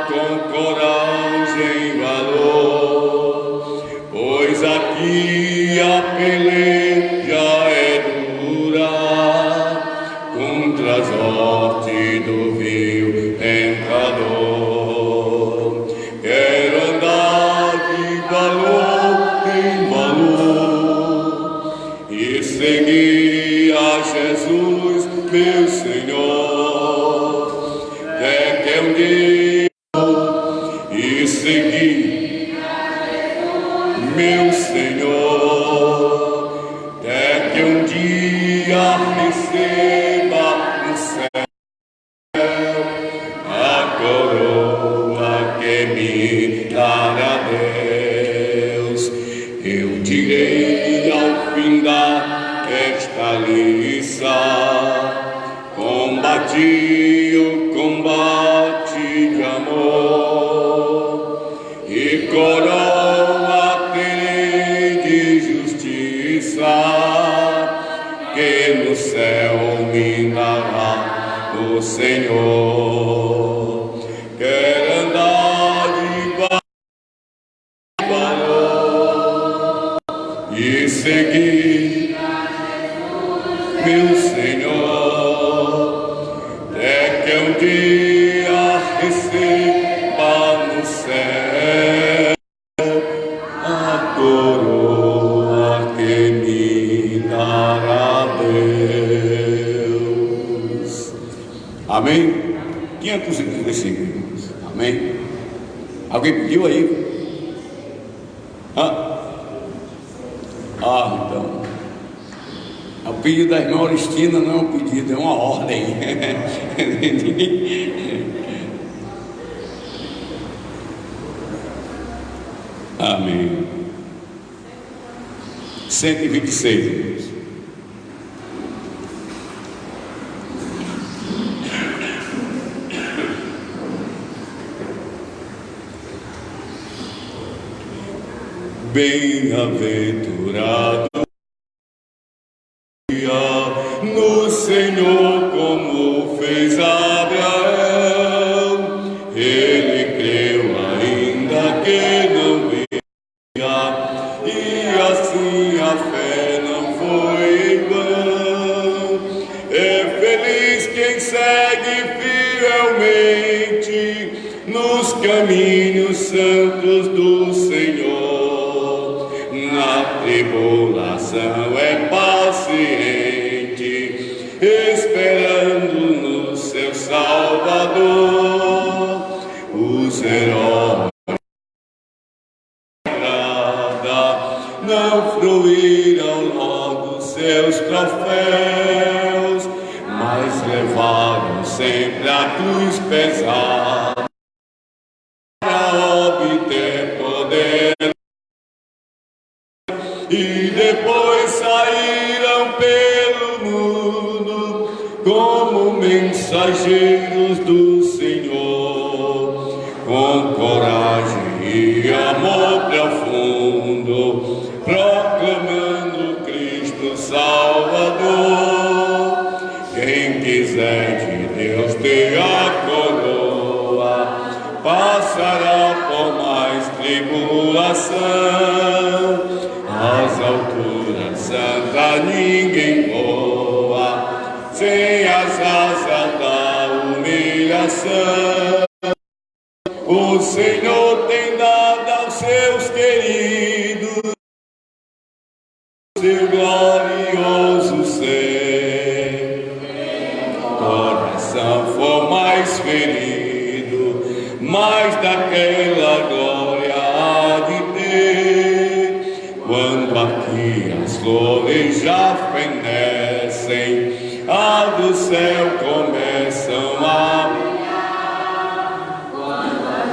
com coragem e valor, pois aqui a peleja é dura, contra as hortes do vil tentador. Quero andar de valor em valor e seguir a Jesus, meu Senhor, até que um dia e seguir meu Senhor, até que um dia receba no céu a coroa que me dará Deus. Eu direi ao findar esta liça: combati o combate de amor e coroa terei de justiça, que no céu me dará o Senhor. Quero andar de valor e seguir meu Senhor, até que um dia receba no céu a coroa que me dará Deus. Amém? 535, irmãos. Amém? Alguém pediu aí? Então. O pedido da irmã Oristina não é um pedido, é uma ordem. Amém. 126, irmãos. Bem-aventurado no Senhor, como fez Abraão. Ele creu ainda que não via, e assim a fé não foi em vão. É feliz quem segue fielmente nos caminhos santos do Senhor. Na tribulação é paciente, esperando no seu Salvador. Os heróis não fruíram logo seus troféus, mas levaram sempre a cruz pesada para obter poder. E depois saíram pelo mundo como mensageiros do Senhor, com coragem e amor profundo, proclamando Cristo Salvador. Quem quiser de Deus ter a coroa, passará por mais tribulação. Às alturas santas ninguém voa, sem as asas da humilhação. O Senhor tem dado aos seus queridos seu glorioso ser. Coração for mais ferido, mais daquela glória há de ter. Quando aqui as flores já fenecem, a do céu começam a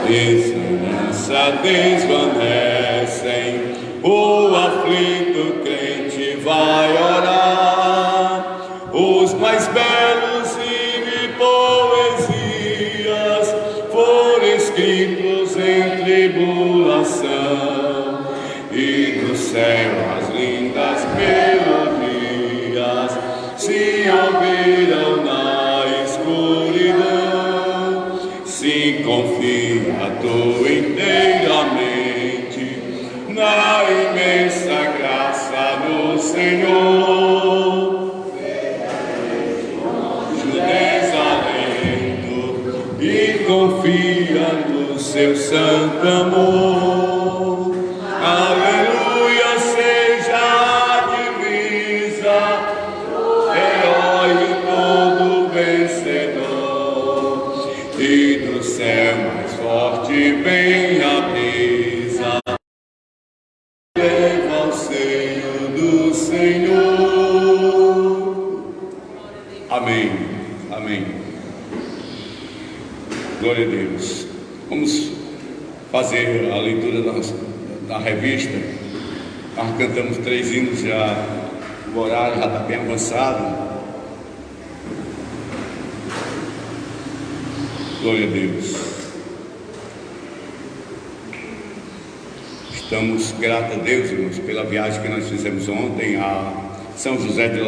esperança desvanecem, o aflito crente vai orar. Os mais belos hinos e poesias foram escritos em tribulação, e do céu as lindas melodias se ouviram na escuridão. Se confia confiado inteiramente na imensa graça do Senhor. Desalento e confia no seu santo amor. Aleluia, seja a divisa, herói todo vencedor, e do céu mais forte vem a brisa, leva ao seio do Senhor. Amém, amém. Glória a Deus. Vamos fazer a leitura da revista. Nós cantamos 3 hinos já, o horário já está bem avançado. Glória a Deus. Estamos gratos a Deus, irmãos, pela viagem que nós fizemos ontem a São José do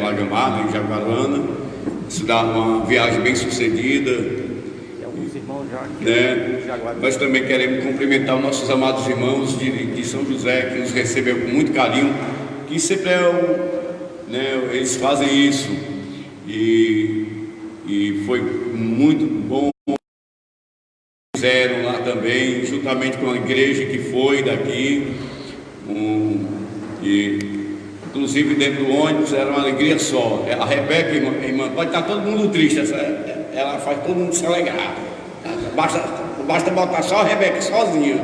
Lagamar, em Jaguaruana. Isso dá uma viagem bem sucedida. Né? Nós também queremos cumprimentar os nossos amados irmãos de São José, que nos recebeu com muito carinho, que sempre eles fazem isso, e foi muito bom. Fizeram lá também, juntamente com a igreja que foi daqui, inclusive dentro do ônibus era uma alegria só. A Rebeca, irmã, pode estar todo mundo triste, ela faz todo mundo se alegrar. Basta botar só a Rebeca sozinha.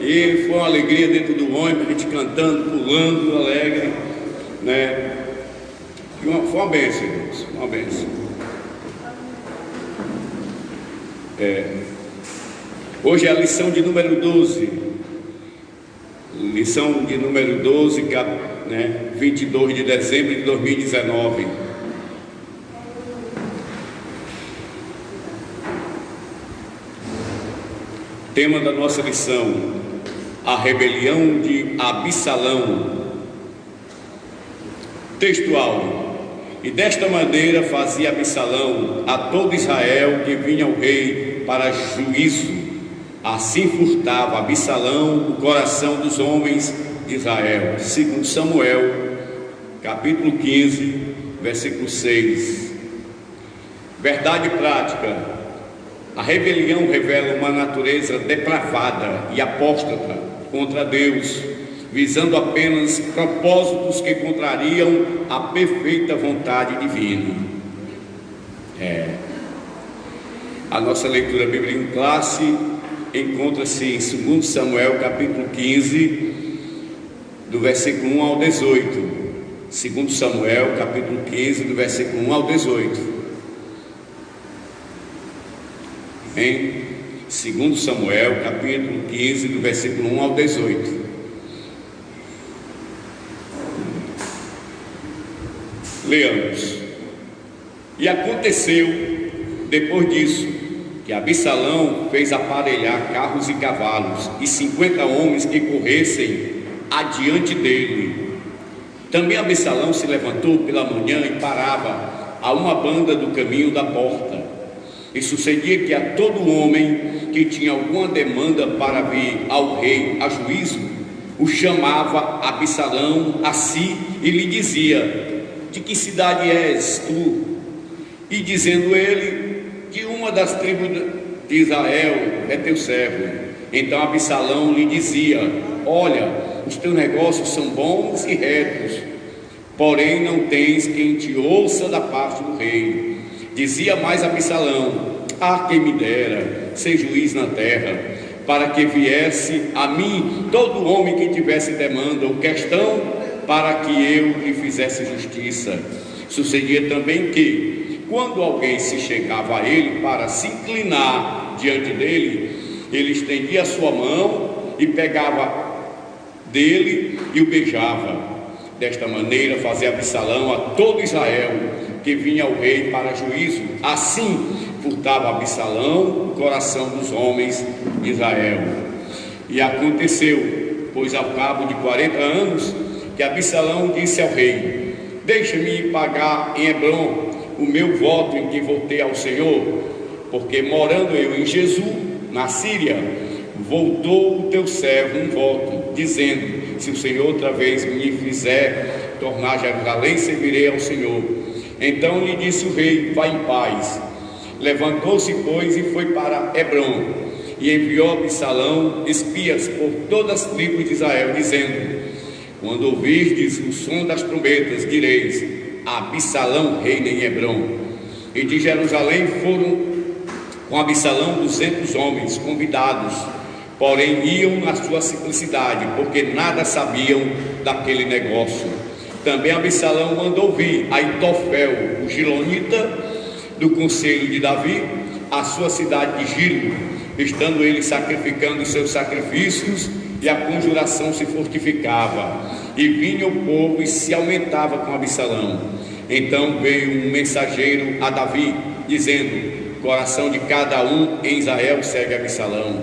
E foi uma alegria dentro do ônibus, a gente cantando, pulando, alegre, né? Foi uma bênção, irmãos, uma bênção. Hoje é a lição de número 12. Lição de número 12, 22 de dezembro de 2019. Tema da nossa lição: a rebelião de Absalão. Textual: e desta maneira fazia Absalão a todo Israel que vinha ao rei para juízo. Assim furtava Absalão o coração dos homens de Israel. Segundo Samuel, capítulo 15, versículo 6. Verdade prática: a rebelião revela uma natureza depravada e apóstata contra Deus, visando apenas propósitos que contrariam a perfeita vontade divina. A nossa leitura bíblica em classe encontra-se em 2 Samuel capítulo 15, do versículo 1 ao 18. 2 Samuel capítulo 15, do versículo 1 ao 18. Em 2 Samuel capítulo 15, do versículo 1 ao 18. Leamos. E aconteceu depois disso que Absalão fez aparelhar carros e cavalos e 50 homens que corressem adiante dele. Também Absalão se levantou pela manhã e parava a uma banda do caminho da porta. E sucedia que a todo homem que tinha alguma demanda para vir ao rei a juízo, o chamava Absalão a si e lhe dizia: de que cidade és tu? E dizendo ele: de uma das tribos de Israel é teu servo. Então Absalão lhe dizia: olha, os teus negócios são bons e retos, porém não tens quem te ouça da parte do rei. Dizia mais Absalão: ah, quem me dera ser juiz na terra, para que viesse a mim todo homem que tivesse demanda ou questão, para que eu lhe fizesse justiça. Sucedia também que, quando alguém se chegava a ele para se inclinar diante dele, ele estendia a sua mão e pegava dele e o beijava. Desta maneira fazia Absalão a todo Israel que vinha ao rei para juízo. Assim furtava Absalão o coração dos homens de Israel. E aconteceu, pois ao cabo de 40 anos, que Absalão disse ao rei: deixa-me pagar em Hebrom o meu voto em que votei ao Senhor. porque morando eu em Jesus, na Síria, voltou o teu servo um voto, dizendo: se o Senhor outra vez me fizer tornar a Jerusalém, servirei ao Senhor. Então lhe disse o rei: vai em paz. Levantou-se, pois, e foi para Hebrom, e enviou Absalão espias por todas as tribos de Israel, dizendo: quando ouvirdes o som das trombetas, direis: Absalão reina em Hebrom. E de Jerusalém foram com Absalão 200 homens convidados, porém iam na sua simplicidade, porque nada sabiam daquele negócio. Também Absalão mandou vir Aitofel, o gilonita, do conselho de Davi, à sua cidade de Gilo, estando ele sacrificando os seus sacrifícios, e a conjuração se fortificava, e vinha o povo e se aumentava com Absalão. Então veio um mensageiro a Davi, dizendo: o coração de cada um em Israel segue Absalão.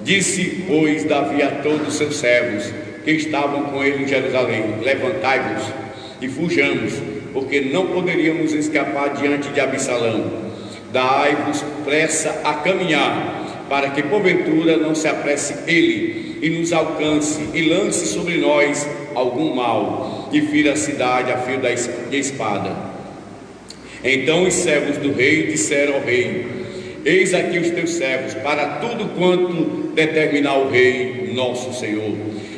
Disse, pois, Davi a todos os seus servos que estavam com ele em Jerusalém: levantai-vos e fujamos, porque não poderíamos escapar diante de Absalão. Dai-vos pressa a caminhar, para que porventura não se apresse ele e nos alcance e lance sobre nós algum mal e fira a cidade a fio de espada. Então os servos do rei disseram ao rei: eis aqui os teus servos para tudo quanto determinar o rei nosso Senhor.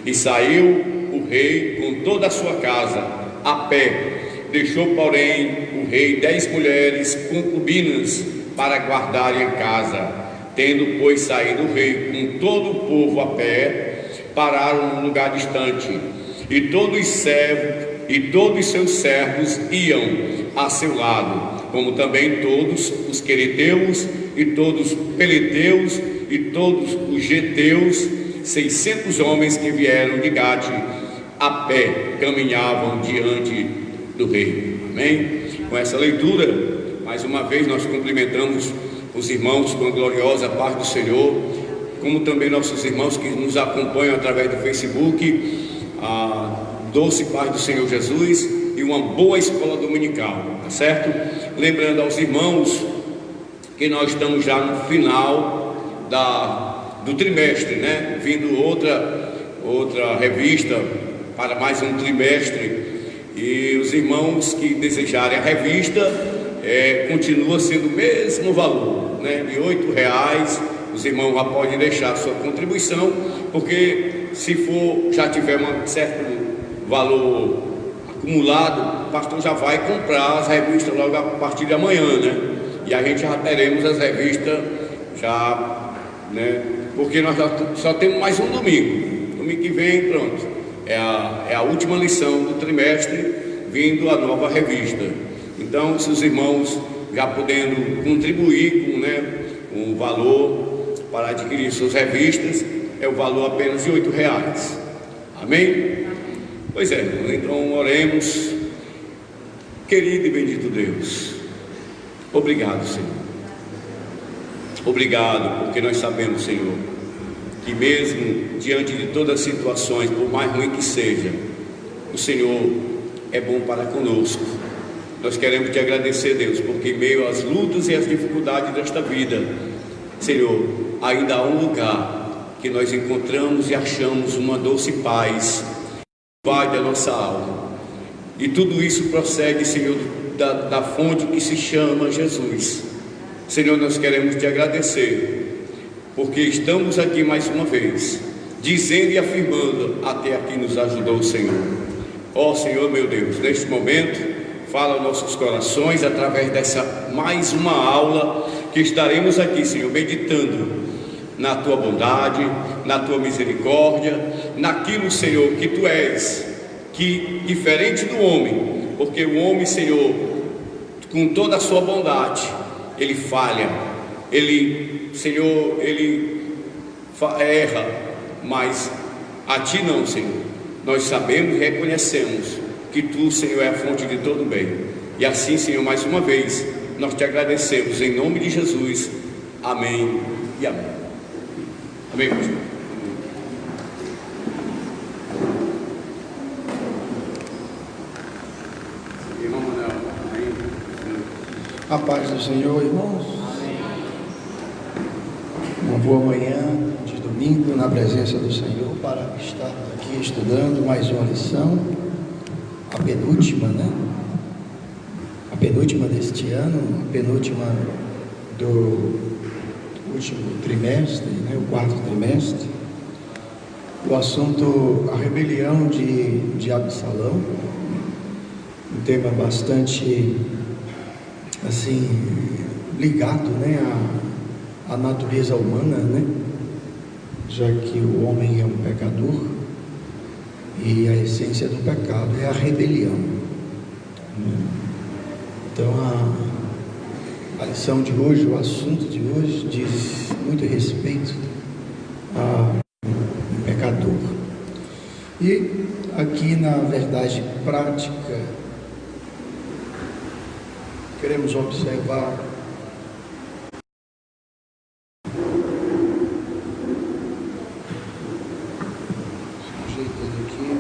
E saiu o rei com toda a sua casa a pé. Deixou, porém, o rei 10 mulheres concubinas para guardarem a casa. Tendo, pois, saído o rei com todo o povo a pé, pararam num lugar distante, e todos os seus servos iam a seu lado, como também todos os quereteus, e todos os peleteus, e todos os geteus, 600 homens que vieram de Gate a pé, caminhavam diante do rei. Amém? Com essa leitura, mais uma vez nós cumprimentamos os irmãos com a gloriosa paz do Senhor, como também nossos irmãos que nos acompanham através do Facebook, a doce paz do Senhor Jesus e uma boa escola dominical, tá certo? Lembrando aos irmãos que nós estamos já no final do trimestre, né? Vindo outra revista para mais um trimestre, e os irmãos que desejarem a revista, continua sendo o mesmo valor, né? De R$8. Os irmãos já podem deixar a sua contribuição, porque se já tiver um certo valor acumulado, o pastor já vai comprar as revistas logo a partir de amanhã, né? E a gente já teremos as revistas né? Porque nós só temos mais um domingo. Domingo que vem, pronto, é a última lição do trimestre, vindo a nova revista. Então, se os irmãos já podendo contribuir com um valor para adquirir suas revistas, é o valor apenas de R$8. Amém? Pois é, então oremos. Querido e bendito Deus, obrigado, Senhor. Obrigado, porque nós sabemos, Senhor, que mesmo diante de todas as situações, por mais ruim que seja, o Senhor é bom para conosco. Nós queremos te agradecer, Deus, porque em meio às lutas e às dificuldades desta vida, Senhor, ainda há um lugar que nós encontramos e achamos uma doce paz que invade a nossa alma. E tudo isso procede, Senhor, da fonte que se chama Jesus. Senhor, nós queremos te agradecer, porque estamos aqui mais uma vez, dizendo e afirmando: até aqui nos ajudou o Senhor. Ó Senhor, meu Deus, neste momento, fala aos nossos corações através dessa mais uma aula que estaremos aqui, Senhor, meditando na tua bondade, na tua misericórdia, naquilo, Senhor, que tu és, que diferente do homem, porque o homem, Senhor, com toda a sua bondade, ele falha, Senhor, erra, mas a ti não, Senhor. Nós sabemos e reconhecemos que tu, Senhor, é a fonte de todo bem. E assim, Senhor, mais uma vez, nós te agradecemos em nome de Jesus. Amém e amém. Amém, pastor. A paz do Senhor, irmãos. Uma boa manhã de domingo na presença do Senhor para estar aqui estudando mais uma lição, a penúltima, né? A penúltima deste ano, a penúltima do último trimestre, né? O quarto trimestre. O assunto, a rebelião de Absalão, um tema bastante, assim, ligado, né, à natureza humana, né, já que o homem é um pecador e a essência do pecado é a rebelião. Então, a lição de hoje, o assunto de hoje, diz muito respeito a pecador. E aqui na verdade prática, queremos observar aqui.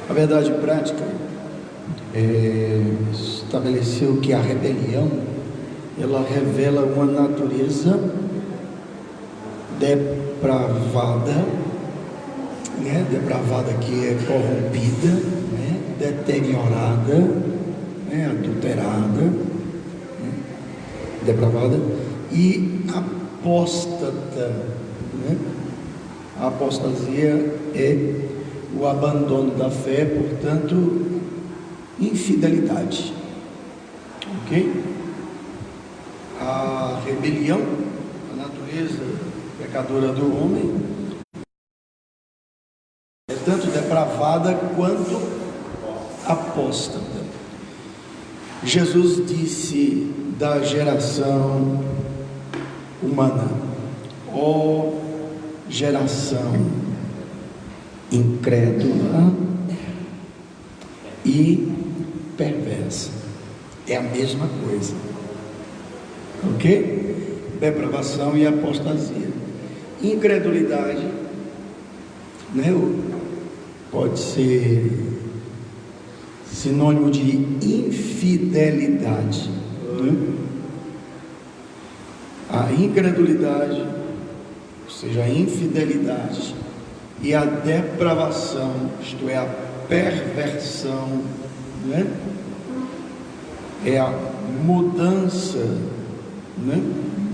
A verdade prática estabeleceu que a rebelião ela revela uma natureza depravada, né? Depravada que é corrompida, né? Deteriorada, né? Adulterada, né? Depravada e apóstata, né? A apostasia é o abandono da fé, portanto, infidelidade, ok? A rebelião, a natureza pecadora do homem, é tanto depravada quanto apóstata. Jesus disse da geração humana: ó geração incrédula e perversa. É a mesma coisa, ok? Depravação e apostasia. Incredulidade, né? Pode ser sinônimo de infidelidade, né? A incredulidade, ou seja, a infidelidade e a depravação, isto é, a perversão, né? É a mudança, né,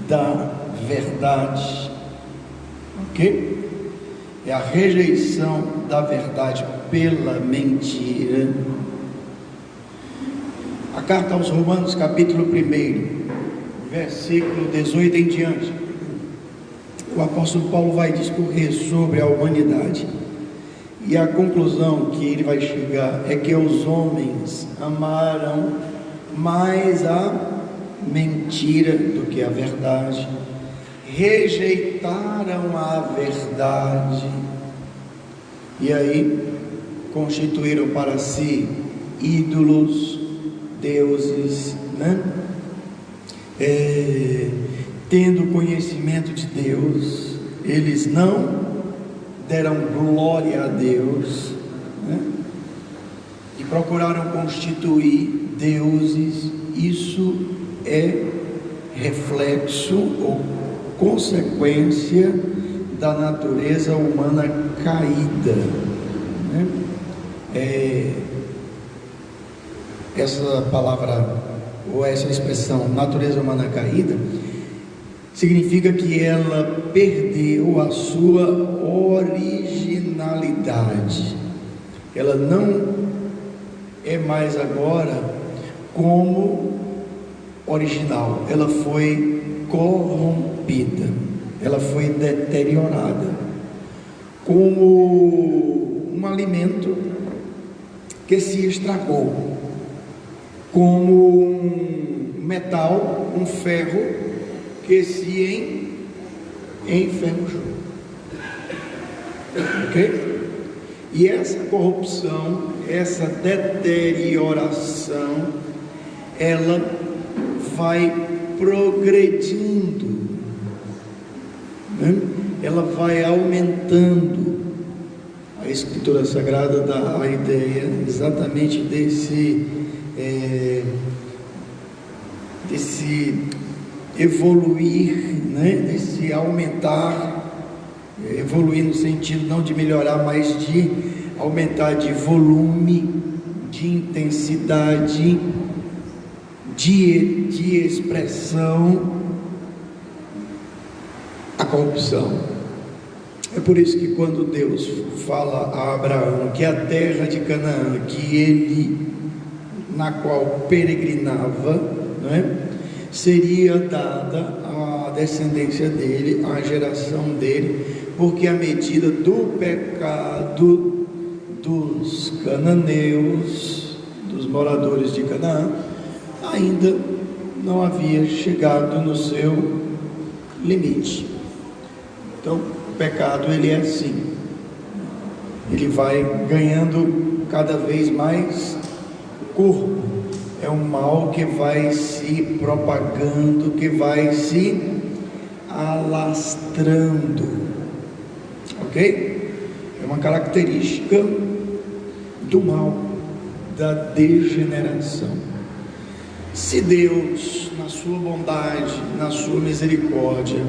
da verdade, ok? É a rejeição da verdade pela mentira. A carta aos Romanos, capítulo 1, versículo 18 em diante, o apóstolo Paulo vai discorrer sobre a humanidade, e a conclusão que ele vai chegar é que os homens amaram mais a mentira do que a verdade, rejeitaram a verdade, e aí constituíram para si ídolos, deuses, né? Tendo conhecimento de Deus, eles não deram glória a Deus, né? E procuraram constituir deuses. Isso é reflexo ou consequência da natureza humana caída, né? Essa palavra ou essa expressão natureza humana caída significa que ela perdeu a sua originalidade. Ela não é mais agora como original, ela foi corrompida, ela foi deteriorada, como um alimento que se estragou, como um metal, um ferro que se enferrujou, ok? E essa corrupção, essa deterioração, ela vai progredindo, né? Ela vai aumentando. A Escritura Sagrada dá a ideia exatamente desse evoluir, né? Desse aumentar, evoluir no sentido não de melhorar, mas de aumentar de volume, de intensidade, de expressão, a corrupção. É por isso que quando Deus fala a Abraão que a terra de Canaã, na qual peregrinava, né, seria dada à descendência dele, à geração dele, porque à medida do pecado dos cananeus, dos moradores de Canaã, ainda não havia chegado no seu limite. Então, o pecado, ele é assim, ele vai ganhando cada vez mais corpo, é um mal que vai se propagando, que vai se alastrando, ok? É uma característica do mal, da degeneração. Se Deus, na sua bondade, na sua misericórdia,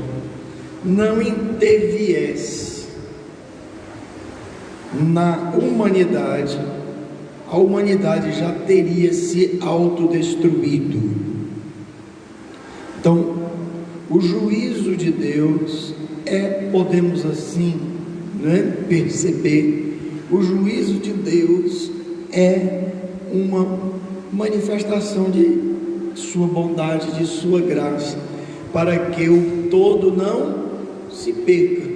não interviesse na humanidade, a humanidade já teria se autodestruído. Então, o juízo de Deus podemos assim, né, perceber, o juízo de Deus é uma manifestação de sua bondade, de sua graça, para que o todo não se perca.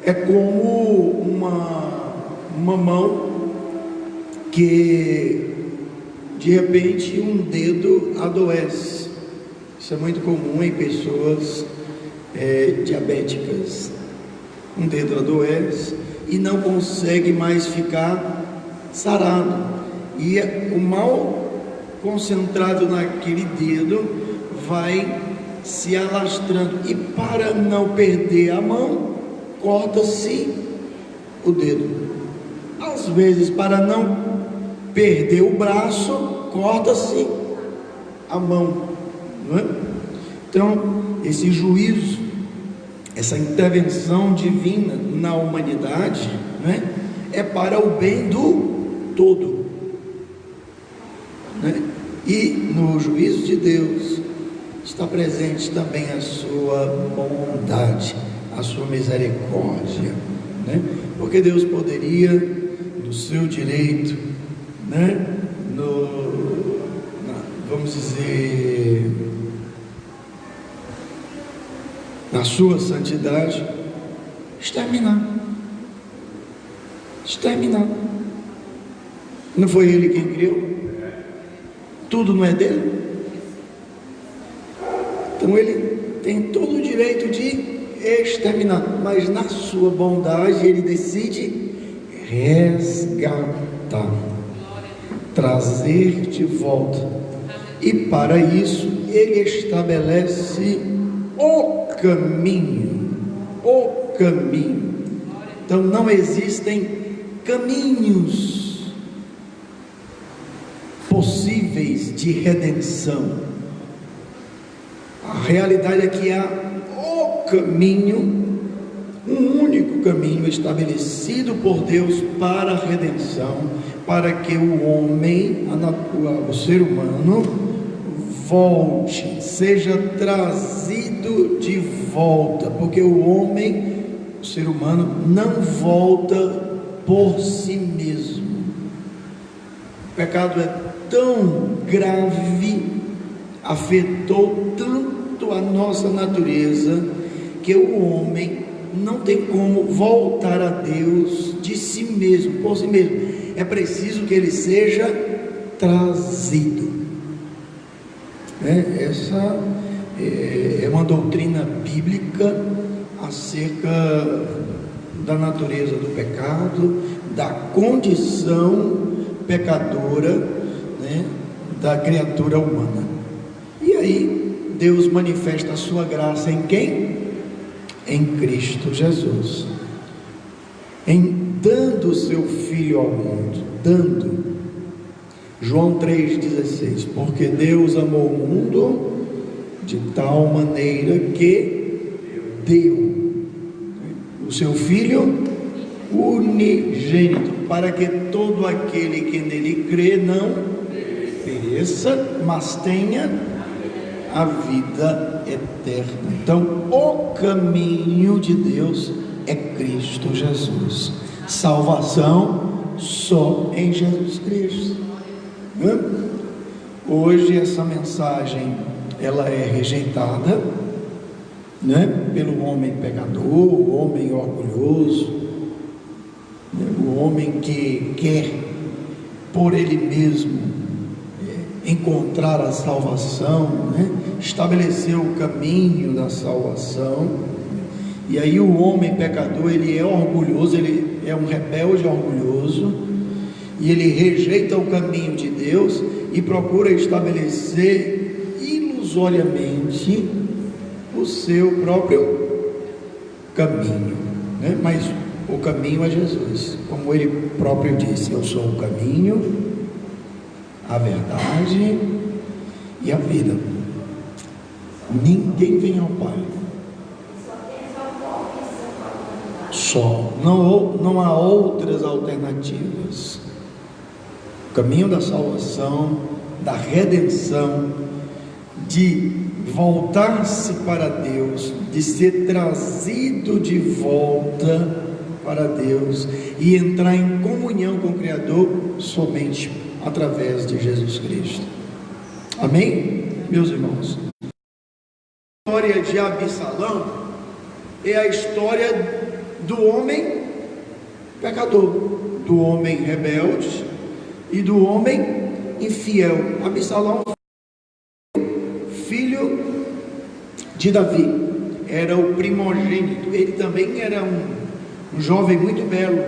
É como uma mão que de repente um dedo adoece. Isso é muito comum em pessoas diabéticas. Um dedo adoece e não consegue mais ficar sarado, e o mal concentrado naquele dedo vai se alastrando, e para não perder a mão, corta-se o dedo. Às vezes, para não perder o braço, corta-se a mão, não é? Então, esse juízo, essa intervenção divina na humanidade, né, é para o bem do todo, né? E no juízo de Deus está presente também a sua bondade, a sua misericórdia, né? Porque Deus poderia, no seu direito, né, vamos dizer, na sua santidade, exterminar. Não foi Ele quem criou? Tudo não é dele? Então Ele tem todo o direito de exterminar, mas na sua bondade Ele decide resgatar, trazer de volta, e para isso Ele estabelece o caminho. Então não existem caminhos possíveis de redenção. A realidade é que há o caminho, um único caminho estabelecido por Deus para a redenção, para que o homem, o ser humano, volte, seja trazido de volta, porque o homem, o ser humano, não volta por si mesmo. O pecado é tão grave, afetou tanto a nossa natureza, que o homem não tem como voltar a Deus de si mesmo, por si mesmo. É preciso que ele seja trazido. Essa é uma doutrina bíblica acerca da natureza do pecado, da condição pecadora, né, da criatura humana. E aí Deus manifesta a sua graça em quem? Em Cristo Jesus, em dando o seu Filho ao mundo, João 3,16, porque Deus amou o mundo de tal maneira que deu o seu Filho unigênito, para que todo aquele que nele crê não pereça, mas tenha a vida eterna. Então, o caminho de Deus é Cristo Jesus. Salvação só em Jesus Cristo. Hoje essa mensagem ela é rejeitada, pelo homem pecador, o homem orgulhoso, o homem que quer por ele mesmo encontrar a salvação, estabelecer o caminho da salvação. E aí o homem pecador, ele é orgulhoso, ele é um rebelde orgulhoso, e ele rejeita o caminho de Deus e procura estabelecer ilusoriamente o seu próprio caminho, mas o caminho é Jesus, como ele próprio disse: eu sou o caminho, a verdade e a vida, ninguém vem ao Pai, só, não há outras alternativas. O caminho da salvação, da redenção, de voltar-se para Deus, de ser trazido de volta para Deus e entrar em comunhão com o Criador somente através de Jesus Cristo. Amém, meus irmãos? A história de Absalão é a história do homem pecador, do homem rebelde e do homem infiel. Absalão, filho de Davi, era o primogênito. Ele também era um jovem muito belo,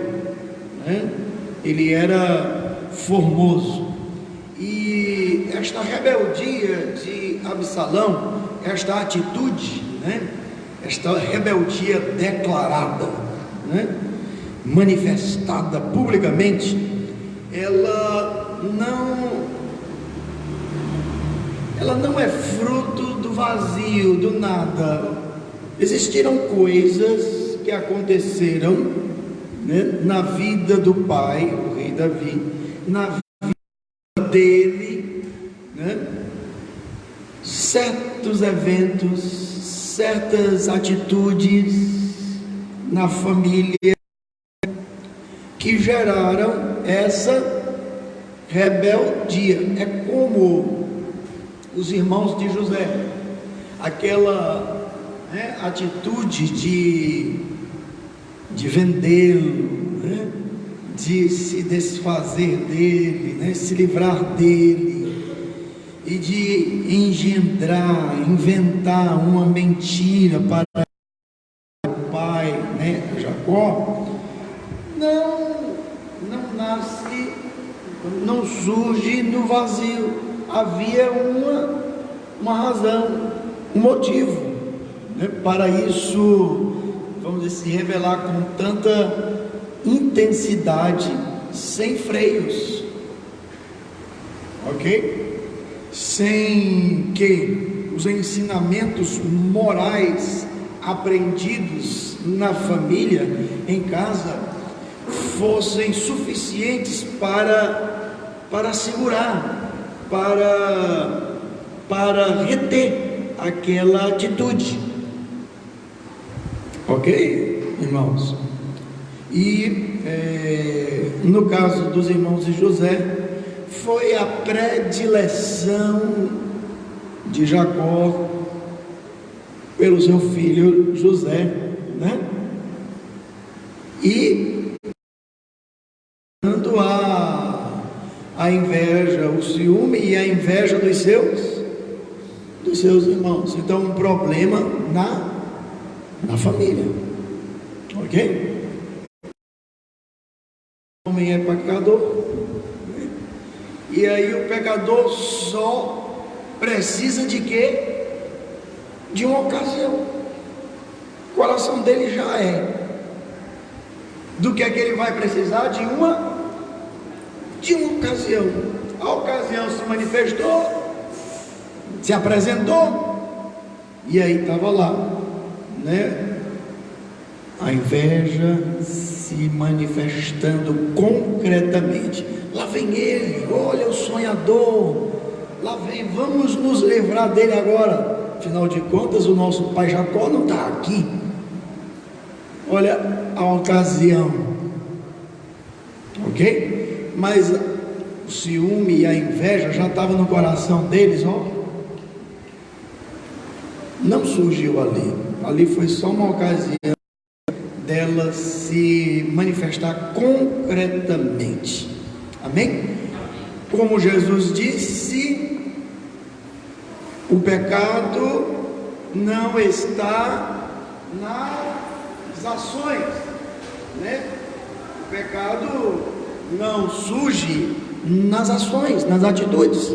ele era formoso. E esta rebeldia de Absalão, esta atitude, esta rebeldia declarada, manifestada publicamente, ela não é fruto do vazio, do nada. Existiram coisas que aconteceram, na vida do pai, o rei Davi, na vida dele, certos eventos, certas atitudes na família que geraram essa rebeldia. É como os irmãos de José, aquela atitude de vendê-lo, de se desfazer dele, se livrar dele, e de inventar uma mentira para o pai, Jacó. Não nasce, não surge no vazio. Havia uma razão, um motivo, para isso, vamos dizer, se revelar com tanta intensidade, sem freios, ok? Sem que os ensinamentos morais aprendidos na família, em casa, fossem suficientes para segurar, para reter aquela atitude, ok, irmãos? E no caso dos irmãos de José, foi a predileção de Jacó pelo seu filho José, e dando a inveja, o ciúme e a inveja dos seus irmãos. Então, um problema na família, ok? O homem é pecador, e aí o pecador só precisa de quê? De uma ocasião. O coração dele já é. Do que é que ele vai precisar? De uma ocasião. A ocasião se manifestou, se apresentou, e aí estava lá, né? A inveja se manifestando concretamente. Lá vem ele, olha o sonhador, lá vem, vamos nos livrar dele agora. Afinal de contas, o nosso pai Jacó não está aqui. Olha a ocasião, ok? Mas o ciúme e a inveja já estavam no coração deles, ó. Não surgiu ali. Ali foi só uma ocasião dela se manifestar concretamente. Amém? Como Jesus disse, o pecado não está nas ações, né? O pecado não surge nas ações, nas atitudes.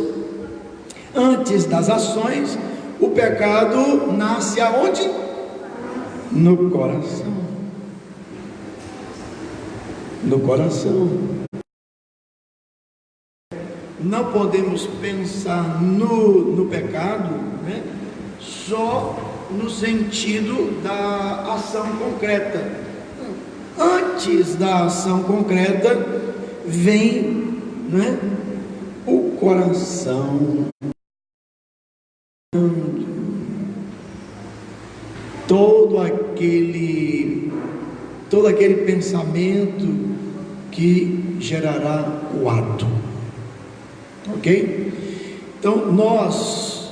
Antes das ações, o pecado nasce aonde? No coração. No coração. Não podemos pensar no pecado, né, só no sentido da ação concreta. Antes da ação concreta vem, né, o coração, todo aquele pensamento que gerará o ato. Ok? Então nós,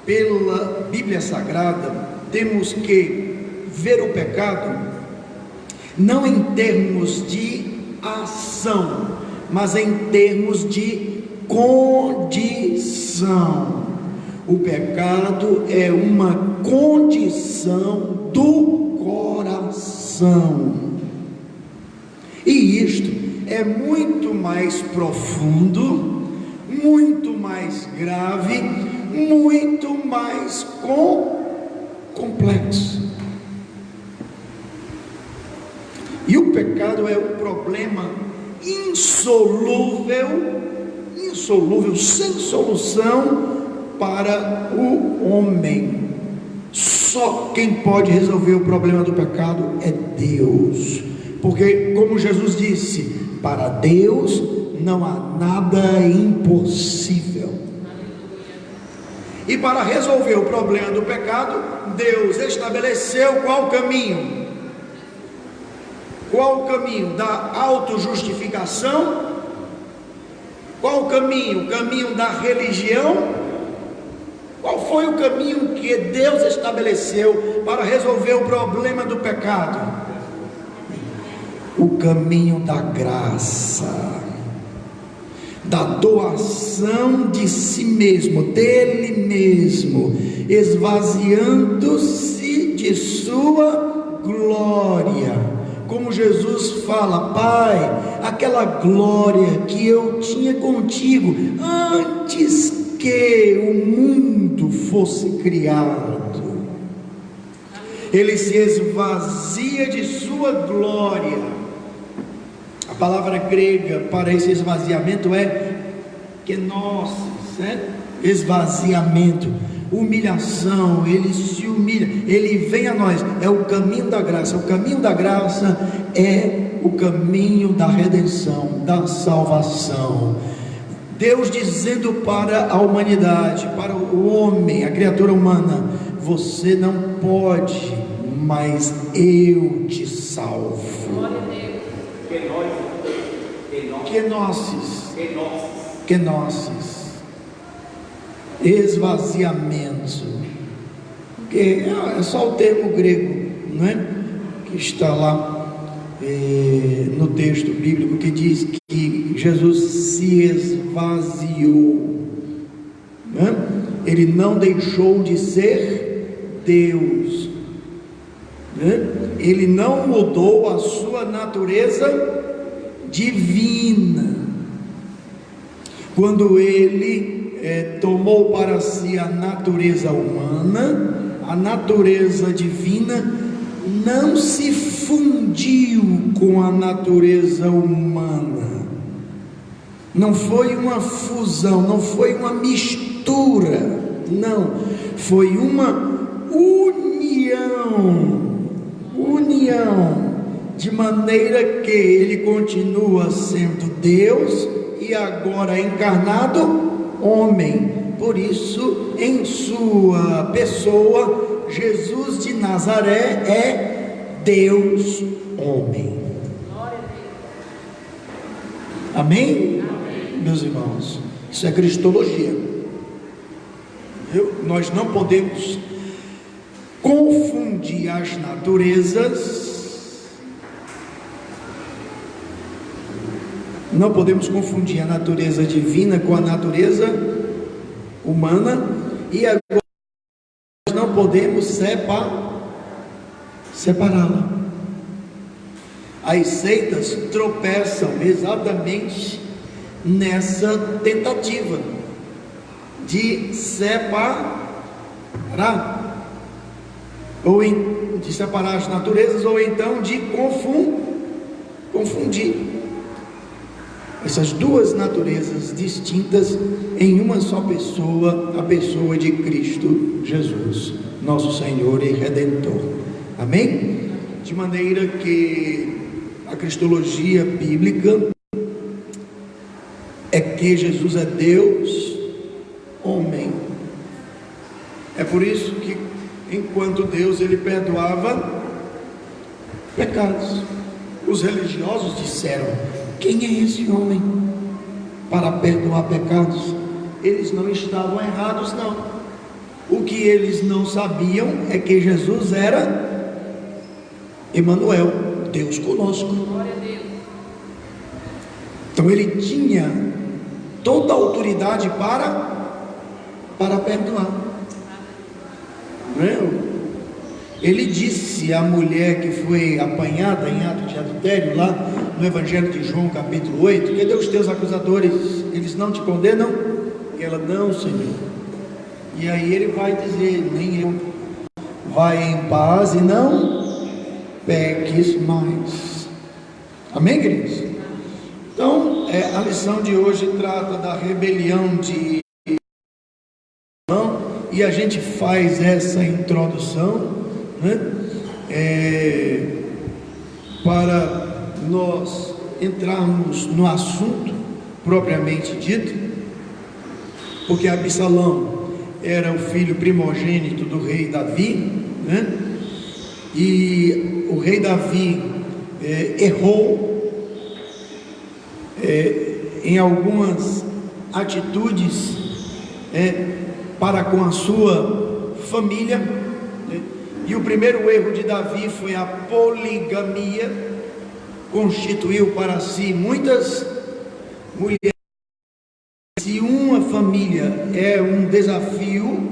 pela Bíblia Sagrada, temos que ver o pecado não em termos de ação, mas em termos de condição. O pecado é uma condição do coração, e isto é muito mais profundo, muito mais grave, muito mais complexo. E o pecado é um problema insolúvel, sem solução para o homem. Só quem pode resolver o problema do pecado é Deus, porque, como Jesus disse, para Deus não há nada impossível. E para resolver o problema do pecado, Deus estabeleceu qual caminho? Qual o caminho? Da autojustificação? Qual o caminho? O caminho da religião? Qual foi o caminho que Deus estabeleceu para resolver o problema do pecado? O caminho da graça, da doação de si mesmo, dele mesmo, esvaziando-se de sua glória. Como Jesus fala: Pai, aquela glória que eu tinha contigo antes que o mundo fosse criado. Ele se esvazia de sua glória. A palavra grega para esse esvaziamento é kenosis, né? Esvaziamento, humilhação. Ele se humilha, ele vem a nós. É o caminho da graça. O caminho da graça é o caminho da redenção, da salvação. Deus dizendo para a humanidade, para o homem, a criatura humana: você não pode, mas eu te salvo. Kenosis, esvaziamento, que é só o termo grego, não é? Que está lá no texto bíblico, que diz que Jesus se esvaziou, não é? Ele não deixou de ser Deus, não é? Ele não mudou a sua natureza divina. Quando ele tomou para si a natureza humana, a natureza divina não se fundiu com a natureza humana. Não foi uma fusão, não foi uma mistura, não, foi uma união, de maneira que ele continua sendo Deus e agora encarnado homem. Por isso, em sua pessoa, Jesus de Nazaré é Deus homem. Amém? Meus irmãos, isso é cristologia. Nós não podemos confundir as naturezas, não podemos confundir a natureza divina com a natureza humana, e agora nós não podemos separá-la. As seitas tropeçam exatamente nessa tentativa de separar, de separar as naturezas, ou então de confundir essas duas naturezas distintas em uma só pessoa, a pessoa de Cristo Jesus, nosso Senhor e Redentor. Amém? De maneira que a cristologia bíblica é que Jesus é Deus homem. É por isso que, enquanto Deus, ele perdoava pecados, os religiosos disseram: quem é esse homem para perdoar pecados? Eles não estavam errados, não. O que eles não sabiam é que Jesus era Emanuel, Deus conosco. Então ele tinha toda a autoridade para perdoar. Ele disse à mulher que foi apanhada em ato de adultério, lá no Evangelho de João, capítulo 8: cadê os teus acusadores? Eles não te condenam? E ela: não, Senhor. E aí ele vai dizer: nem eu. Vai em paz e não peques mais. Amém, queridos? Então, a lição de hoje trata da rebelião de Adão, e a gente faz essa introdução, para nós entrarmos no assunto propriamente dito, porque Absalão era o filho primogênito do rei Davi, e o rei Davi errou em algumas atitudes para com a sua família, e o primeiro erro de Davi foi a poligamia. Constituiu para si muitas mulheres. Se uma família é um desafio,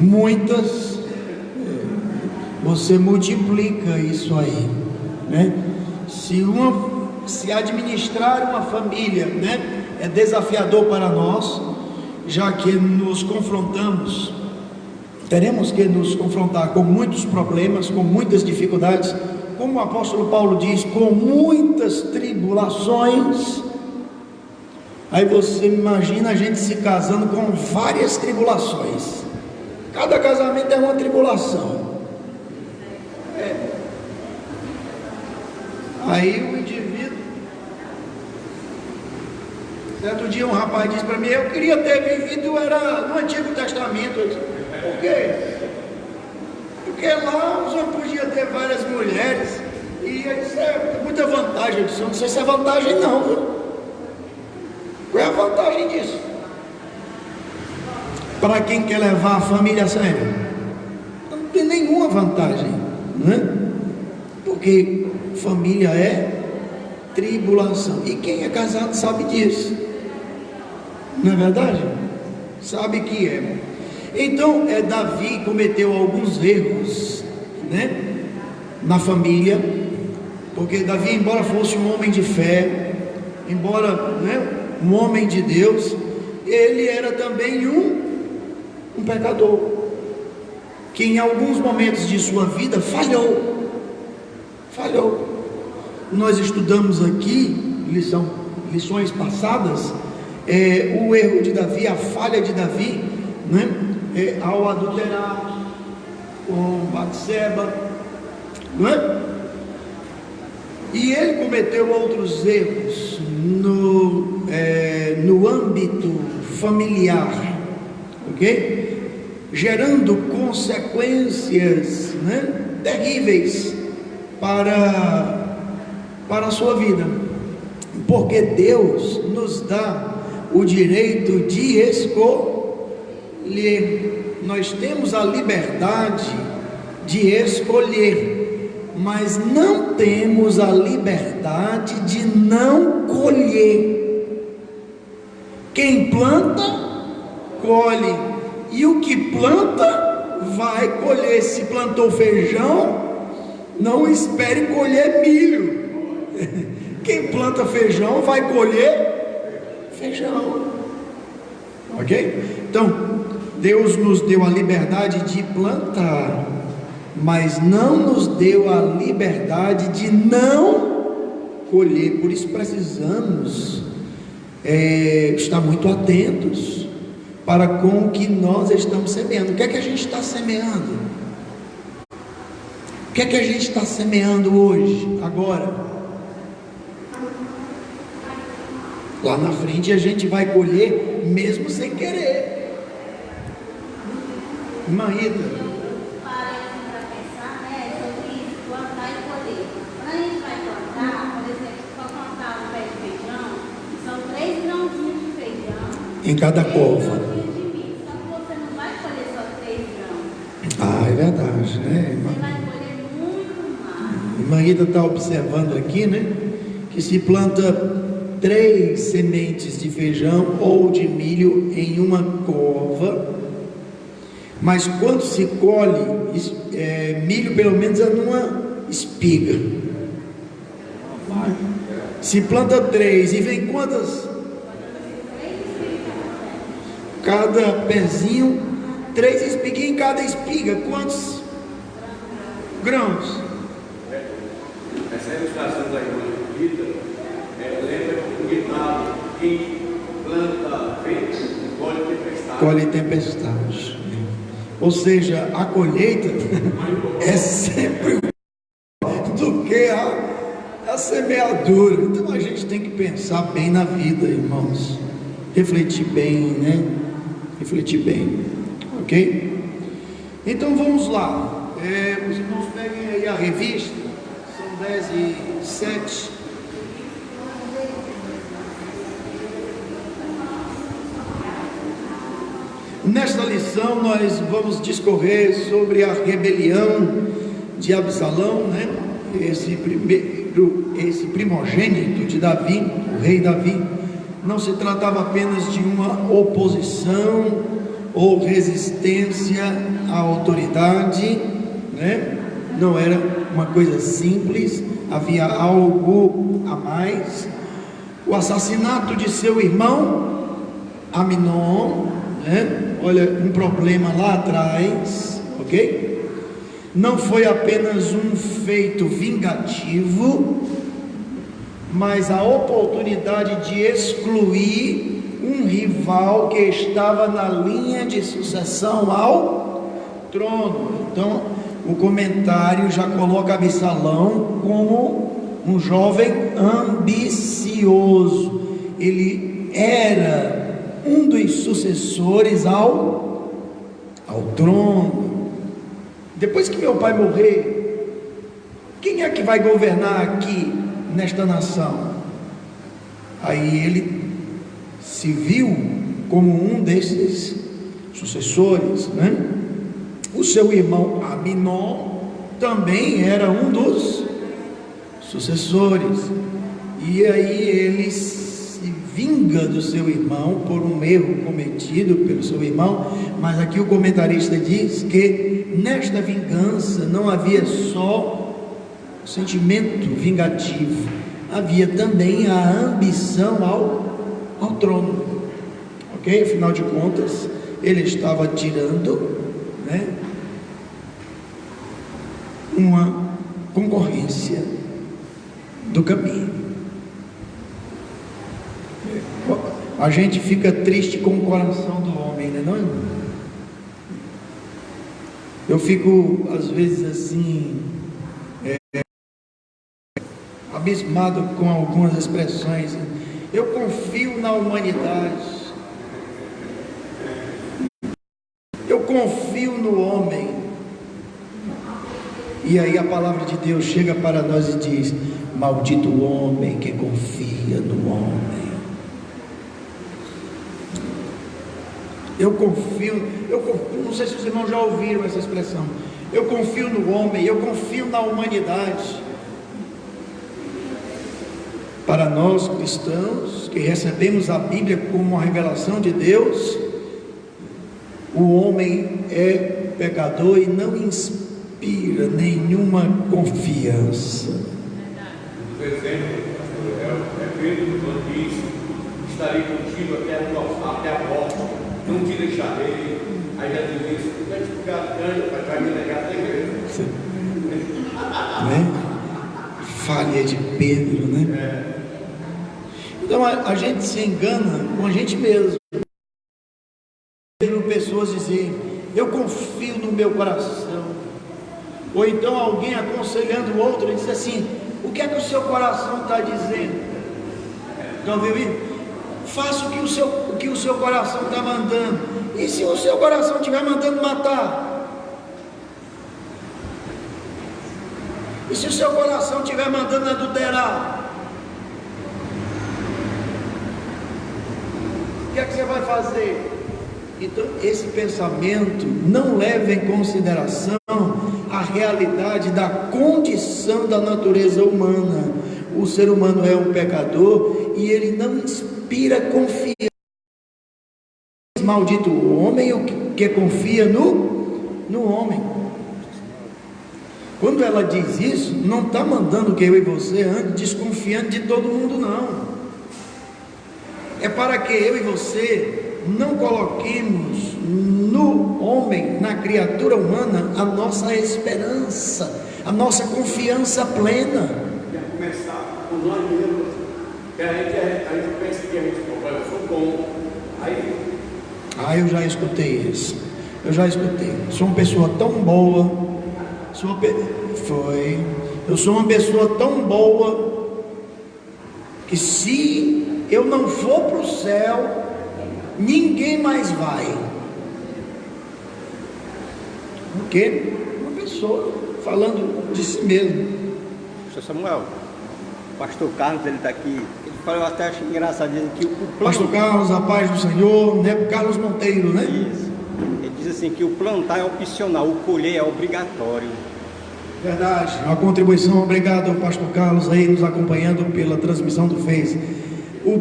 muitas, você multiplica isso aí, Se administrar uma família, é desafiador para nós, já que nos confrontamos, teremos que nos confrontar com muitos problemas, com muitas dificuldades, como o apóstolo Paulo diz, com muitas tribulações. Aí você imagina a gente se casando com várias tribulações. Cada casamento é uma tribulação. Aí o indivíduo, certo dia um rapaz disse para mim: eu queria ter vivido, era no Antigo Testamento. Eu disse: por quê? Porque lá os homens podiam ter várias mulheres, e isso é muita vantagem. Eu disse: eu não sei se é vantagem não, viu? Qual é a vantagem disso? Para quem quer levar a família a sério, não tem nenhuma vantagem, Porque família é tribulação, e quem é casado sabe disso, não é verdade? Sabe que é. Então, Davi cometeu alguns erros, na família, porque Davi, embora fosse um homem de fé, embora, um homem de Deus, ele era também um pecador, que em alguns momentos de sua vida falhou. Nós estudamos aqui lições passadas, o erro de Davi, a falha de Davi, né? Ao adulterar com Batseba, não é? E ele cometeu outros erros no âmbito familiar, ok? Gerando consequências, né, terríveis para a sua vida, porque Deus nos dá o direito de escolher. Nós temos a liberdade de escolher, mas não temos a liberdade de não colher. Quem planta, colhe, e o que planta vai colher. Se plantou feijão, não espere colher milho. Quem planta feijão vai colher feijão, ok? Então, Deus nos deu a liberdade de plantar, mas não nos deu a liberdade de não colher. Por isso precisamos estar muito atentos para com o que nós estamos semeando. O que é que a gente está semeando? O que é que a gente está semeando hoje, agora? Lá na frente a gente vai colher mesmo sem querer. Irmã Rita, em cada cova. Ah, é verdade, né? Irmã Ida está observando aqui, né? Que se planta 3 sementes de feijão ou de milho em uma cova, mas quando se colhe milho, pelo menos é numa espiga. Se planta 3 e vem quantas? Cada pezinho, 3 espiguinhas em cada espiga. Quantos grãos? Essa ilustração da irmã Rita lembra um ditado: quem planta vento, colhe tempestade. Colhe tempestade. Ou seja, a colheita é sempre do que a semeadura. Então a gente tem que pensar bem na vida, irmãos. Refletir bem, né? Refletir bem, ok? Então vamos lá. Os irmãos peguem aí a revista, são 10:07. Nesta lição nós vamos discorrer sobre a rebelião de Absalão, né? Esse primogênito de Davi, o rei Davi. Não se tratava apenas de uma oposição ou resistência à autoridade, né? Não era uma coisa simples, havia algo a mais. O assassinato de seu irmão Aminon, né? Olha, um problema lá atrás, ok? Não foi apenas um feito vingativo, mas a oportunidade de excluir um rival que estava na linha de sucessão ao trono. Então, o comentário já coloca Absalão como um jovem ambicioso. Ele era um dos sucessores ao trono. Depois que meu pai morrer, quem é que vai governar aqui nesta nação? Aí ele se viu como um desses sucessores, né? O seu irmão Aminon também era um dos sucessores, e aí ele se vinga do seu irmão por um erro cometido pelo seu irmão. Mas aqui o comentarista diz que nesta vingança não havia só sentimento vingativo, havia também a ambição ao trono, ok? Afinal de contas, ele estava tirando, né, uma concorrência do caminho. a gente fica triste com o coração do homem, né, não, irmão? Eu fico às vezes assim, abismado com algumas expressões. Eu confio na humanidade, eu confio no homem, e aí a palavra de Deus chega para nós e diz: maldito o homem que confia no homem. Eu confio, não sei se os irmãos já ouviram essa expressão. Eu confio no homem, eu confio na humanidade. Para nós cristãos que recebemos a Bíblia como uma revelação de Deus, o homem é pecador e não inspira nenhuma confiança. Por exemplo, é Pedro quando diz: estarei contigo até a morte, não te deixarei. Aí Jesus disse: tu vai ficar ganho para me negar até igreja. Né? Falha de Pedro, né? Então a gente se engana com a gente mesmo. Vejo pessoas dizerem: eu confio no meu coração. Ou então alguém aconselhando o outro e diz assim: o que é que o seu coração está dizendo? Já ouviu isso? Faça o que o seu coração está mandando. E se o seu coração estiver mandando matar? E se o seu coração estiver mandando adulterar? O que é que você vai fazer? Então, esse pensamento não leva em consideração a realidade da condição da natureza humana. O ser humano é um pecador e ele não inspira confiança. Maldito o homem que confia no homem. Quando ela diz isso, não está mandando que eu e você ande desconfiando de todo mundo, não. É para que eu e você não coloquemos no homem, na criatura humana, a nossa esperança, a nossa confiança plena. Quer começar com nós mesmos, que a gente pensa que a gente eu sou bom. Aí... eu já escutei isso. Sou uma pessoa tão boa. Eu sou uma pessoa tão boa que se eu não for para o céu, ninguém mais vai. Porque uma pessoa falando de si mesmo. Pastor Samuel, o pastor Carlos, ele está aqui. Ele falou, eu até acho engraçado, dizendo que o plano... Pastor Carlos, a paz do Senhor, né? Carlos Monteiro, né? Isso. Ele diz assim que o plantar é opcional, o colher é obrigatório. Verdade, uma contribuição. Obrigado, pastor Carlos, aí nos acompanhando pela transmissão do Face. O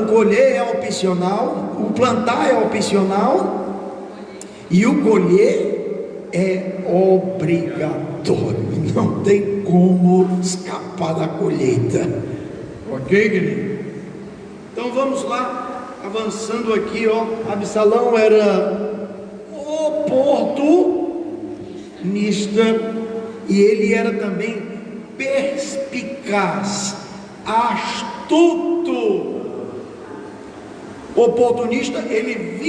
colher é opcional, o plantar é opcional e o colher é obrigatório. Não tem como escapar da colheita. Ok, querido? Então vamos lá, avançando aqui, ó. Absalão era oportunista e ele era também perspicaz, astuto. Oportunista, ele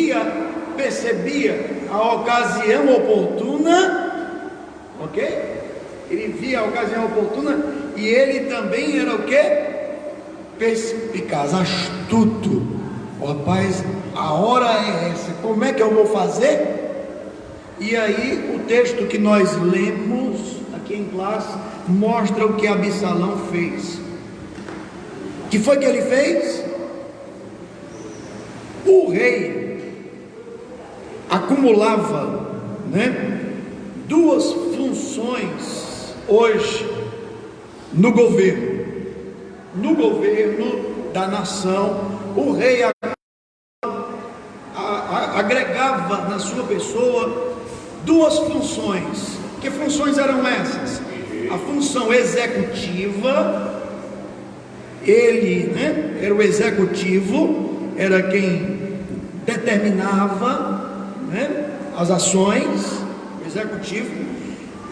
percebia a ocasião oportuna, ok? Ele via a ocasião oportuna e ele também era o que? Perspicaz, astuto. Rapaz, a hora é essa, como é que eu vou fazer? E aí o texto que nós lemos aqui em classe mostra o que Absalão fez. O que foi que ele fez? O rei acumulava, né, duas funções hoje no governo da nação. O rei agregava na sua pessoa duas funções. Que funções eram essas? A função executiva, ele, né, era o executivo, era quem determinava, né, as ações, o executivo,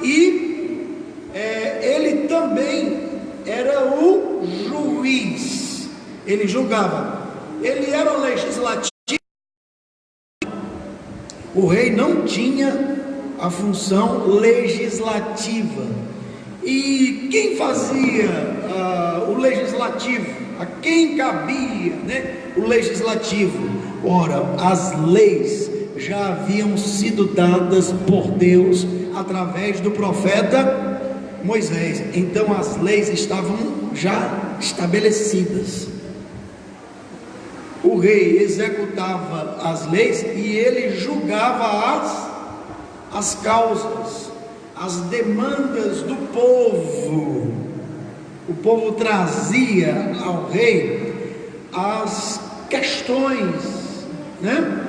e ele também era o juiz. Ele julgava ele era legislativo. O rei não tinha a função legislativa. E quem fazia o legislativo? A quem cabia, né, o legislativo? Ora, as leis já haviam sido dadas por Deus através do profeta Moisés. Então as leis estavam já estabelecidas. O rei executava as leis e ele julgava as causas, as demandas do povo. O povo trazia ao rei as questões, né?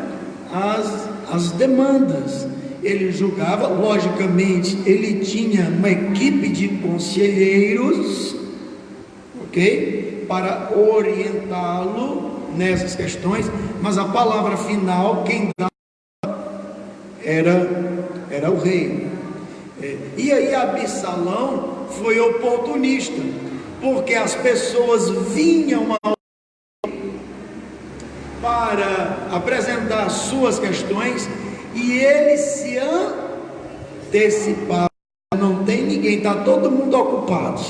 As demandas. Ele julgava, logicamente, ele tinha uma equipe de conselheiros, ok? Para orientá-lo nessas questões, mas a palavra final, quem dava era o rei. E aí Absalão foi oportunista, porque as pessoas vinham para apresentar suas questões e ele se antecipava. Não tem ninguém, está todo mundo ocupado.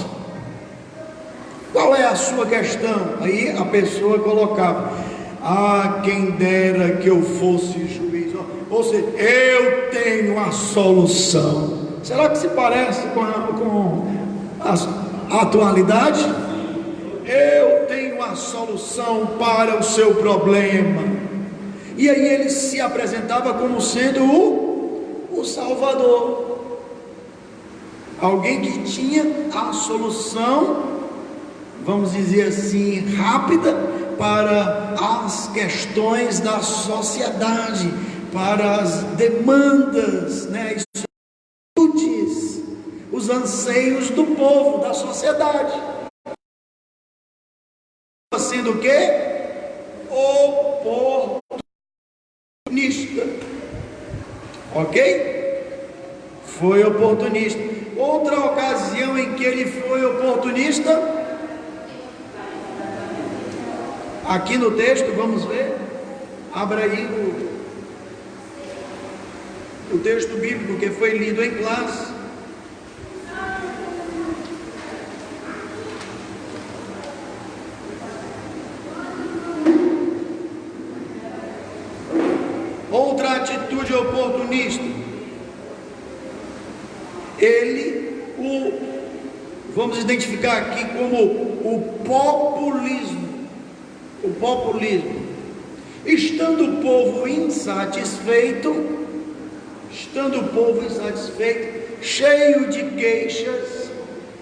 Qual é a sua questão? Aí a pessoa colocava: quem dera que eu fosse juiz. Ou seja, eu tenho a solução. Será que se parece com a atualidade? Eu tenho a solução para o seu problema. E aí ele se apresentava como sendo o Salvador, alguém que tinha a solução, vamos dizer assim, rápida para as questões da sociedade, para as demandas, né, os anseios do povo, da sociedade. Sendo o quê? Oportunista. Ok? Foi oportunista. Outra ocasião em que ele foi oportunista, aqui no texto, vamos ver. Abra aí o texto bíblico que foi lido em classe. Outra atitude oportunista, vamos identificar aqui como o populismo. O populismo. Estando o povo insatisfeito, cheio de queixas,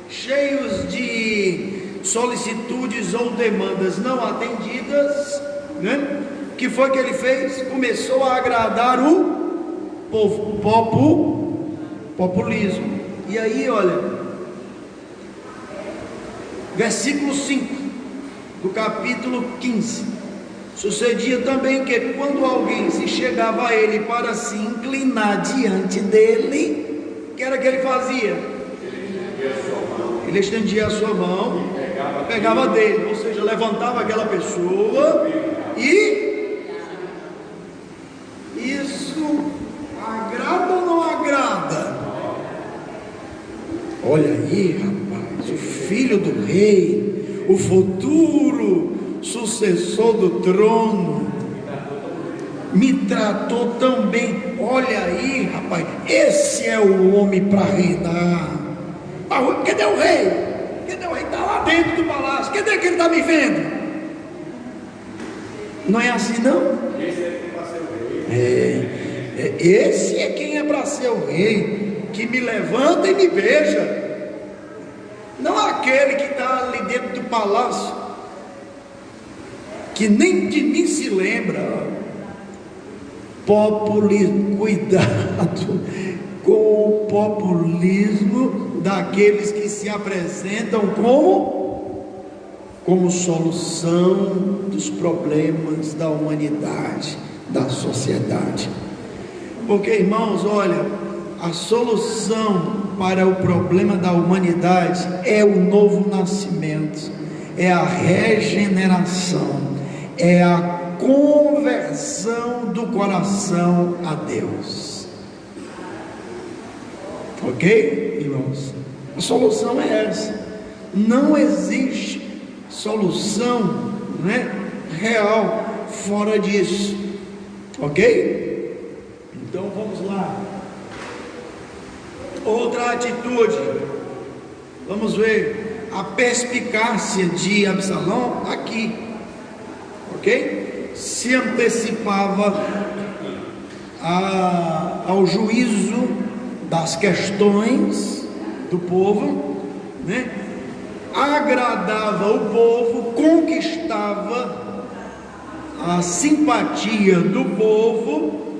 cheios de solicitudes ou demandas não atendidas, né? Que foi que ele fez? Começou a agradar o povo, populismo. E aí, olha, versículo 5 do capítulo 15: sucedia também que quando alguém se chegava a ele para se inclinar diante dele, o que era que ele fazia? Ele estendia a sua mão, pegava dele, ou seja, levantava aquela pessoa e agrada ou não agrada? Olha aí, rapaz, o filho do rei, o futuro sucessor do trono, me tratou tão bem. Olha aí, rapaz, esse é o homem para reinar. Cadê o rei? Cadê o rei? Está lá dentro do palácio. Cadê que ele está me vendo? Não é assim, não? Esse é quem é para ser o rei, que me levanta e me beija, não aquele que está ali dentro do palácio, que nem de mim se lembra. Populismo, cuidado com o populismo daqueles que se apresentam como solução dos problemas da humanidade, da sociedade. Porque, irmãos, olha, a solução para o problema da humanidade é o novo nascimento, é a regeneração, é a conversão do coração a Deus. Ok, irmãos? A solução é essa. Não existe solução, né, real fora disso. Ok? Então vamos lá. Outra atitude. Vamos ver a perspicácia de Absalão aqui. Ok? Se antecipava ao juízo das questões do povo, né? Agradava o povo, conquistava a simpatia do povo,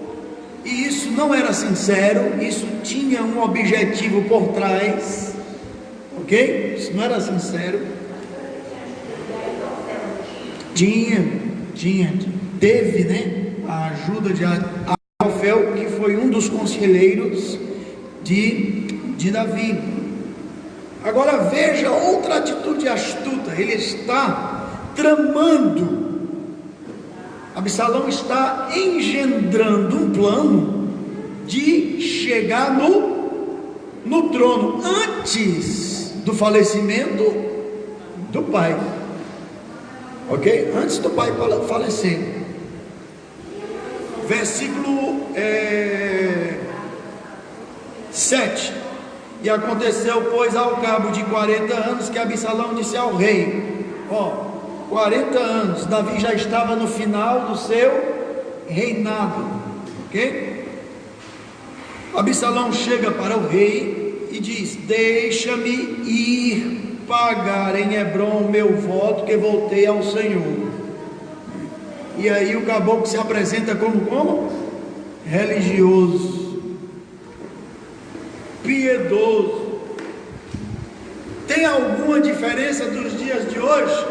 e isso não era sincero, isso tinha um objetivo por trás, ok? Isso não era sincero. Teve, né, a ajuda de Ahitofel, que foi um dos conselheiros de Davi. Agora veja outra atitude astuta. Ele está tramando, Absalão está engendrando um plano de chegar no trono antes do falecimento do pai. Ok? Antes do pai falecer. Versículo 7. E aconteceu, pois, ao cabo de 40 anos, que Absalão disse ao rei: 40 anos, Davi já estava no final do seu reinado. Ok? Absalão chega para o rei e diz: deixa-me ir pagar em Hebrom o meu voto, que voltei ao Senhor. E aí o caboclo se apresenta como? Religioso, piedoso. Tem alguma diferença dos dias de hoje?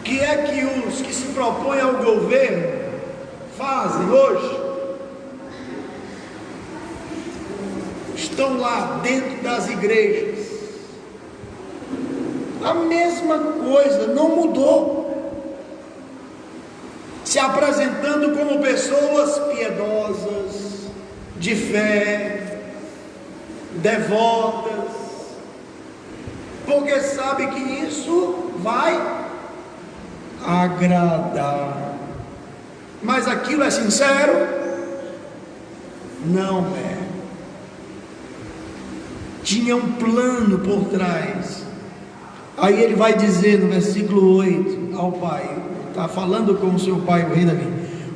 O que é que os que se propõem ao governo fazem hoje? Estão lá dentro das igrejas, a mesma coisa, não mudou, se apresentando como pessoas piedosas, de fé, devotas, porque sabe que isso vai agradar. Mas aquilo é sincero? Não é. Tinha um plano por trás. Aí ele vai dizer no versículo 8 ao pai, está falando com o seu pai, o rei Davi: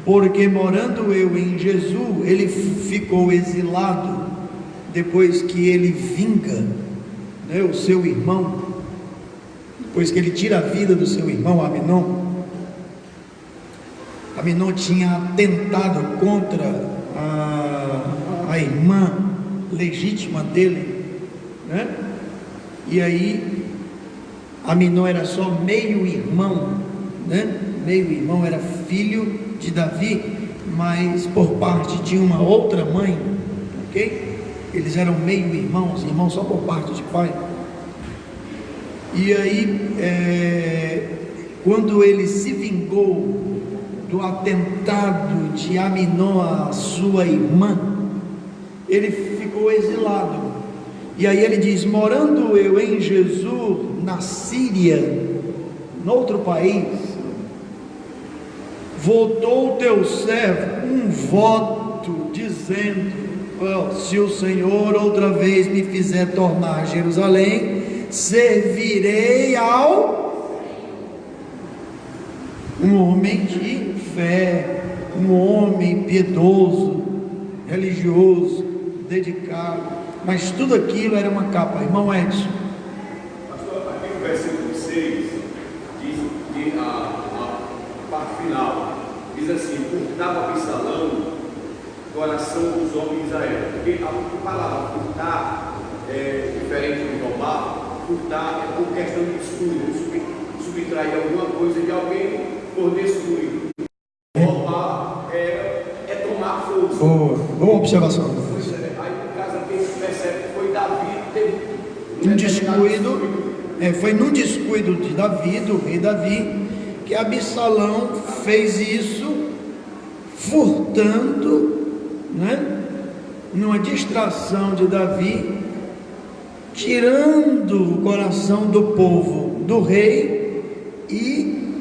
porque morando eu em Jesus, ele ficou exilado, depois que ele vinga, né, o seu irmão, depois que ele tira a vida do seu irmão Aminon. Aminon tinha atentado contra a irmã legítima dele, né? E aí Aminon era só meio irmão, né? Meio irmão, era filho de Davi, mas por parte de uma outra mãe, ok? Eles eram meio irmãos só por parte de pai. E aí quando ele se vingou do atentado de Aminon à sua irmã, ele ficou exilado. E aí ele diz: morando eu em Jesus, na Síria, noutro país, voltou o teu servo um voto, dizendo: se o Senhor outra vez me fizer tornar a Jerusalém, servirei ao um homem de fé, um homem piedoso, religioso, dedicado. Mas tudo aquilo era uma capa. Irmão Edson, pastor, aqui no versículo 6 diz a parte final, diz assim: furtava Absalão o coração dos homens de Israel. Porque a palavra furtar é diferente de roubar. Furtar é por questão de descuido, subtrair alguma coisa de alguém por descuido. Roubar é tomar força. Boa observação. Aí no caso aqui se percebe que foi Davi que teve um descuido, Foi num descuido de Davi, do rei Davi, que Absalão fez isso, furtando, né, numa distração de Davi, tirando o coração do povo do rei e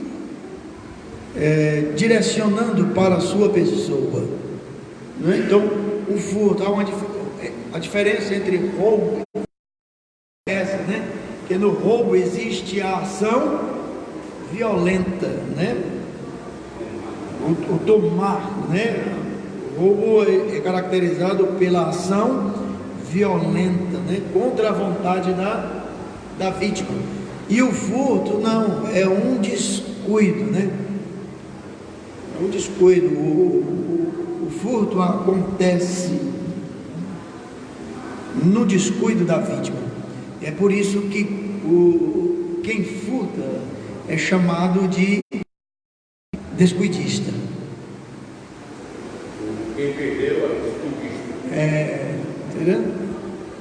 direcionando para a sua pessoa, né? Então o furto, a diferença entre roubo e essa, né? Que no roubo existe a ação violenta, né? O tomar, né? O roubo é caracterizado pela ação violenta, né? Contra a vontade da vítima. E o furto não, é um descuido, né? É um descuido. O furto acontece no descuido da vítima. É por isso que quem furta é chamado de descuidista. Quem perdeu é descuidista. Entendeu?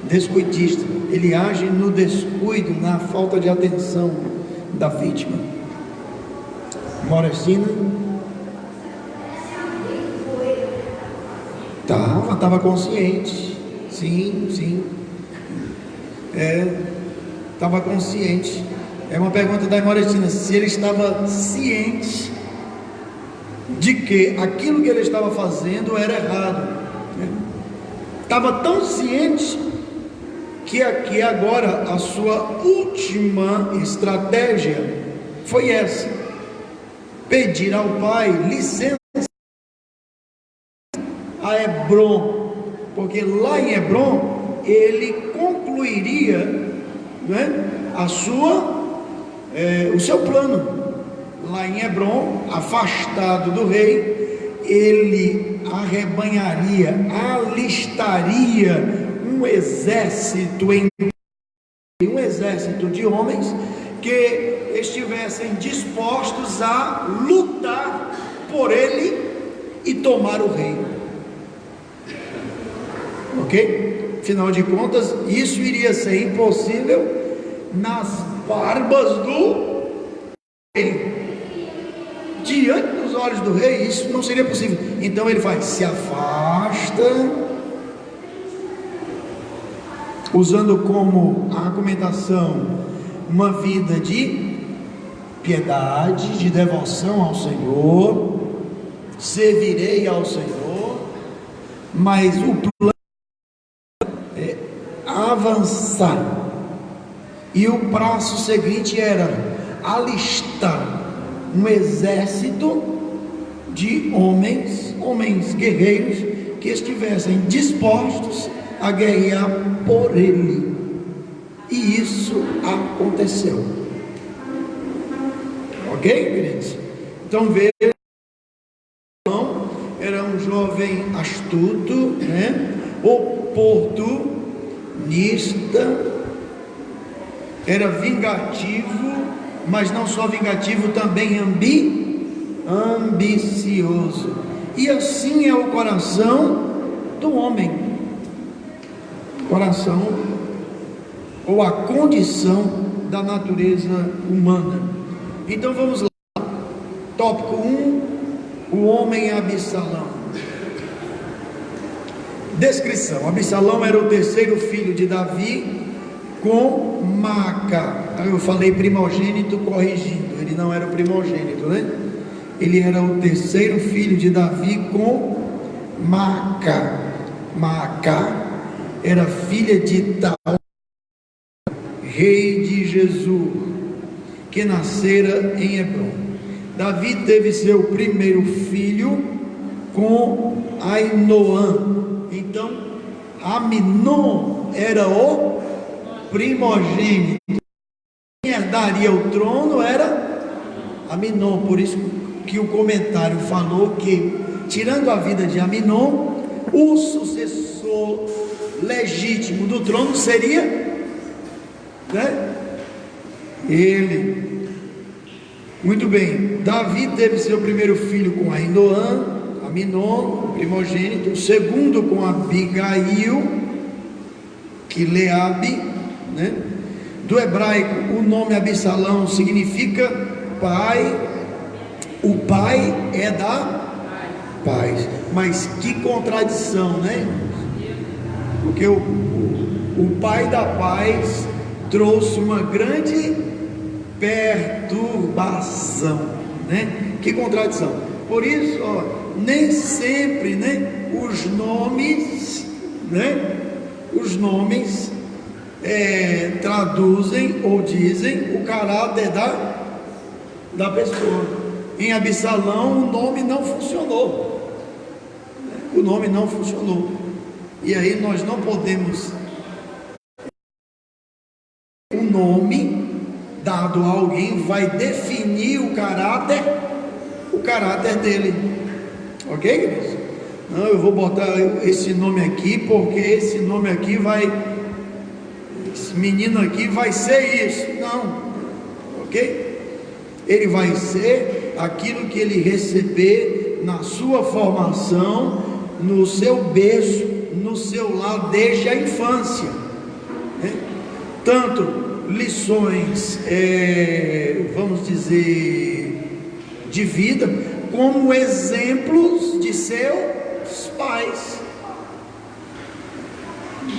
Descuidista. Ele age no descuido, na falta de atenção da vítima. Morestina estava consciente. Sim. Estava consciente. É uma pergunta da Morestina, se ele estava ciente de que aquilo que ele estava fazendo era errado. Estava tão ciente que aqui agora a sua última estratégia foi essa: pedir ao pai licença a Hebrom, porque lá em Hebrom ele concluiria, né, o seu plano. Lá em Hebrom, afastado do rei, ele arrebanharia, alistaria um exército de homens que estivessem dispostos a lutar por ele e tomar o reino. Ok? Afinal de contas, isso iria ser impossível nas barbas do rei. Diante dos olhos do rei, isso não seria possível. Então ele se afasta, usando como argumentação uma vida de piedade, de devoção ao Senhor, servirei ao Senhor, mas o plano é avançar. E o passo seguinte era alistar um exército de homens guerreiros que estivessem dispostos a guerrear por ele. E isso aconteceu. Ok, queridos? Então veja, era um jovem astuto, né? Oportunista, era vingativo, mas não só vingativo, também ambicioso. E assim é o coração do homem. Coração ou a condição da natureza humana. Então vamos lá. Tópico 1, o homem Absalão. Descrição: Absalão era o terceiro filho de Davi com Maaca. Eu falei primogênito, corrigindo, ele não era o primogênito, né? Ele era o terceiro filho de Davi com Maaca. Maaca era filha de Taú, rei de Jesus, que nascera em Hebrom. Davi teve seu primeiro filho com Ainoã. Então Aminon era o primogênito. Quem herdaria o trono era Aminon. Por isso que o comentário falou que, tirando a vida de Aminon, o sucessor legítimo do trono seria, né, ele. Muito bem. Davi teve seu primeiro filho com Ainoã, Aminon, o primogênito. O segundo com Abigail, Quileabe, né? Do hebraico, o nome Absalão significa pai. O pai é da paz. Mas que contradição, né? Porque o pai da paz trouxe uma grande perturbação, né? Que contradição. Por isso, ó, nem sempre, né, os nomes, né, traduzem ou dizem o caráter da pessoa. Em Absalão o nome não funcionou. O nome não funcionou. E aí nós não podemos. O nome dado a alguém vai definir o caráter dele. Ok, queridos? Não, eu vou botar esse nome aqui porque esse nome aqui esse menino aqui vai ser isso. Não, ok? Ele vai ser aquilo que ele receber na sua formação, no seu berço, no seu lar desde a infância, né? Tanto lições, vamos dizer, de vida, como exemplos de seus pais.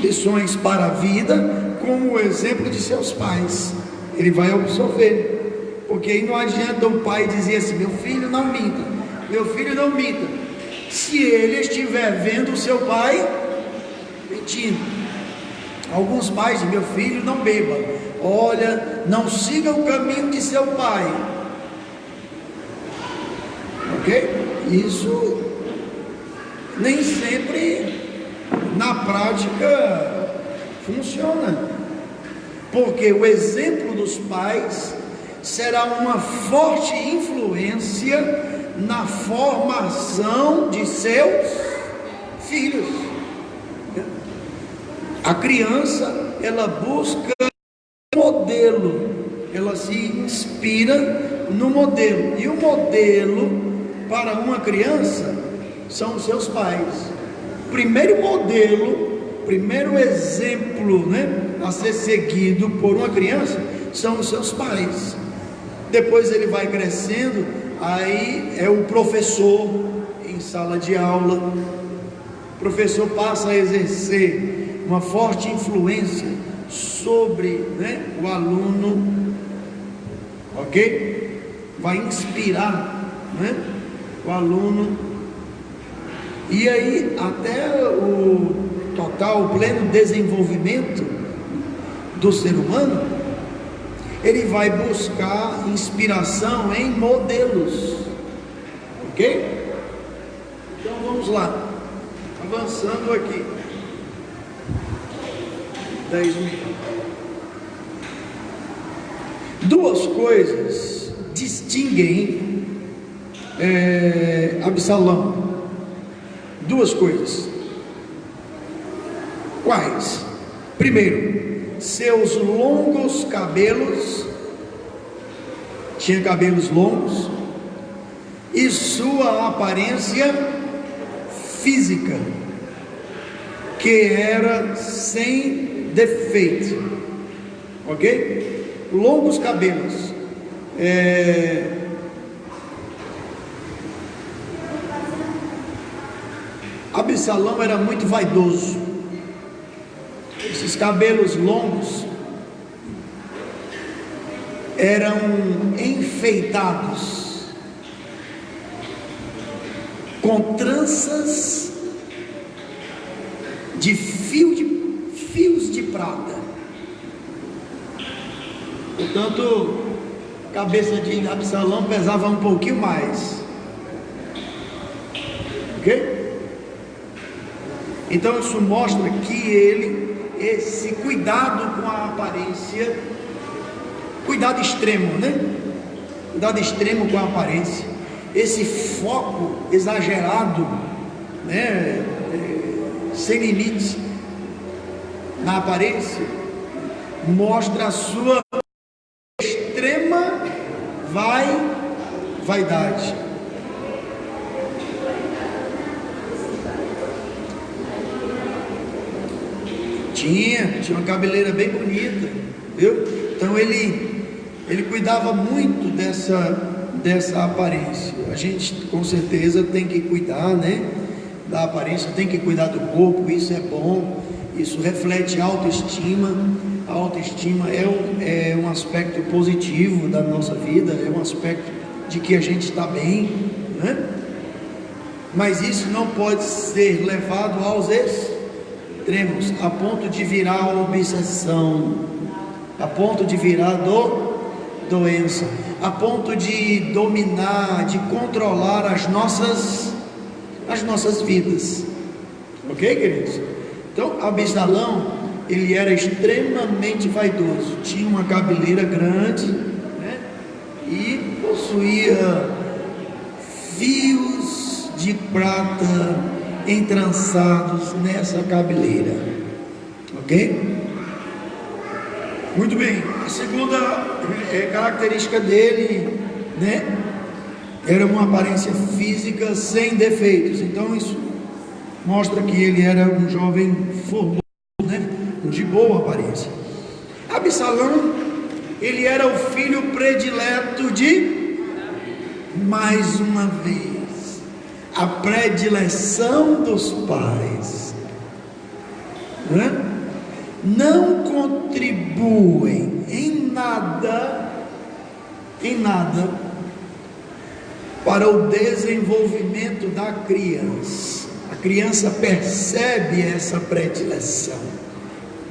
Lições para a vida, como exemplo de seus pais. Ele vai absorver, porque aí não adianta o pai dizer assim: meu filho não minta, meu filho não minta, se ele estiver vendo o seu pai mentindo. Alguns pais dizem: meu filho não beba, olha, não siga o caminho de seu pai. Ok? Isso nem sempre na prática funciona, porque o exemplo dos pais será uma forte influência na formação de seus filhos. A criança, ela busca modelo, ela se inspira no modelo, e o modelo para uma criança são os seus pais. Primeiro modelo, primeiro exemplo, né, a ser seguido por uma criança são os seus pais. Depois ele vai crescendo, aí é o professor em sala de aula. O professor passa a exercer uma forte influência sobre, né, o aluno, ok? Vai inspirar, né, o aluno. E aí, até o total, o pleno desenvolvimento do ser humano, ele vai buscar inspiração em modelos, ok? Então vamos lá, avançando aqui. 10 minutos. Duas coisas distinguem Absalão. Duas coisas. Quais? Primeiro, seus longos cabelos, tinha cabelos longos, e sua aparência física, que era sem defeito, ok? Longos cabelos. Absalão era muito vaidoso. Esses cabelos longos eram enfeitados com tranças de fios de prata. Portanto, a cabeça de Absalão pesava um pouquinho mais, ok? Então isso mostra que esse cuidado com a aparência, cuidado extremo, né? Cuidado extremo com a aparência, esse foco exagerado, né? Sem limites na aparência, mostra a sua extrema vaidade. Tinha uma cabeleira bem bonita, viu? Então ele cuidava muito dessa aparência. A gente com certeza tem que cuidar, né, da aparência, tem que cuidar do corpo, isso é bom, isso reflete autoestima. A autoestima é um aspecto positivo da nossa vida, é um aspecto de que a gente está bem, né? Mas isso não pode ser levado aos extremos, a ponto de virar obsessão, a ponto de virar doença, a ponto de dominar, de controlar as nossas vidas. Ok, queridos? Então, Absalão, ele era extremamente vaidoso, tinha uma cabeleira grande, né? E possuía fios de prata entrançados nessa cabeleira. Ok? Muito bem. A segunda característica dele, né, era uma aparência física sem defeitos. Então isso mostra que ele era um jovem formoso, né, de boa aparência. Absalão, ele era o filho predileto de, mais uma vez, a predileção dos pais, né? Não contribuem em nada para o desenvolvimento da criança. A criança percebe essa predileção.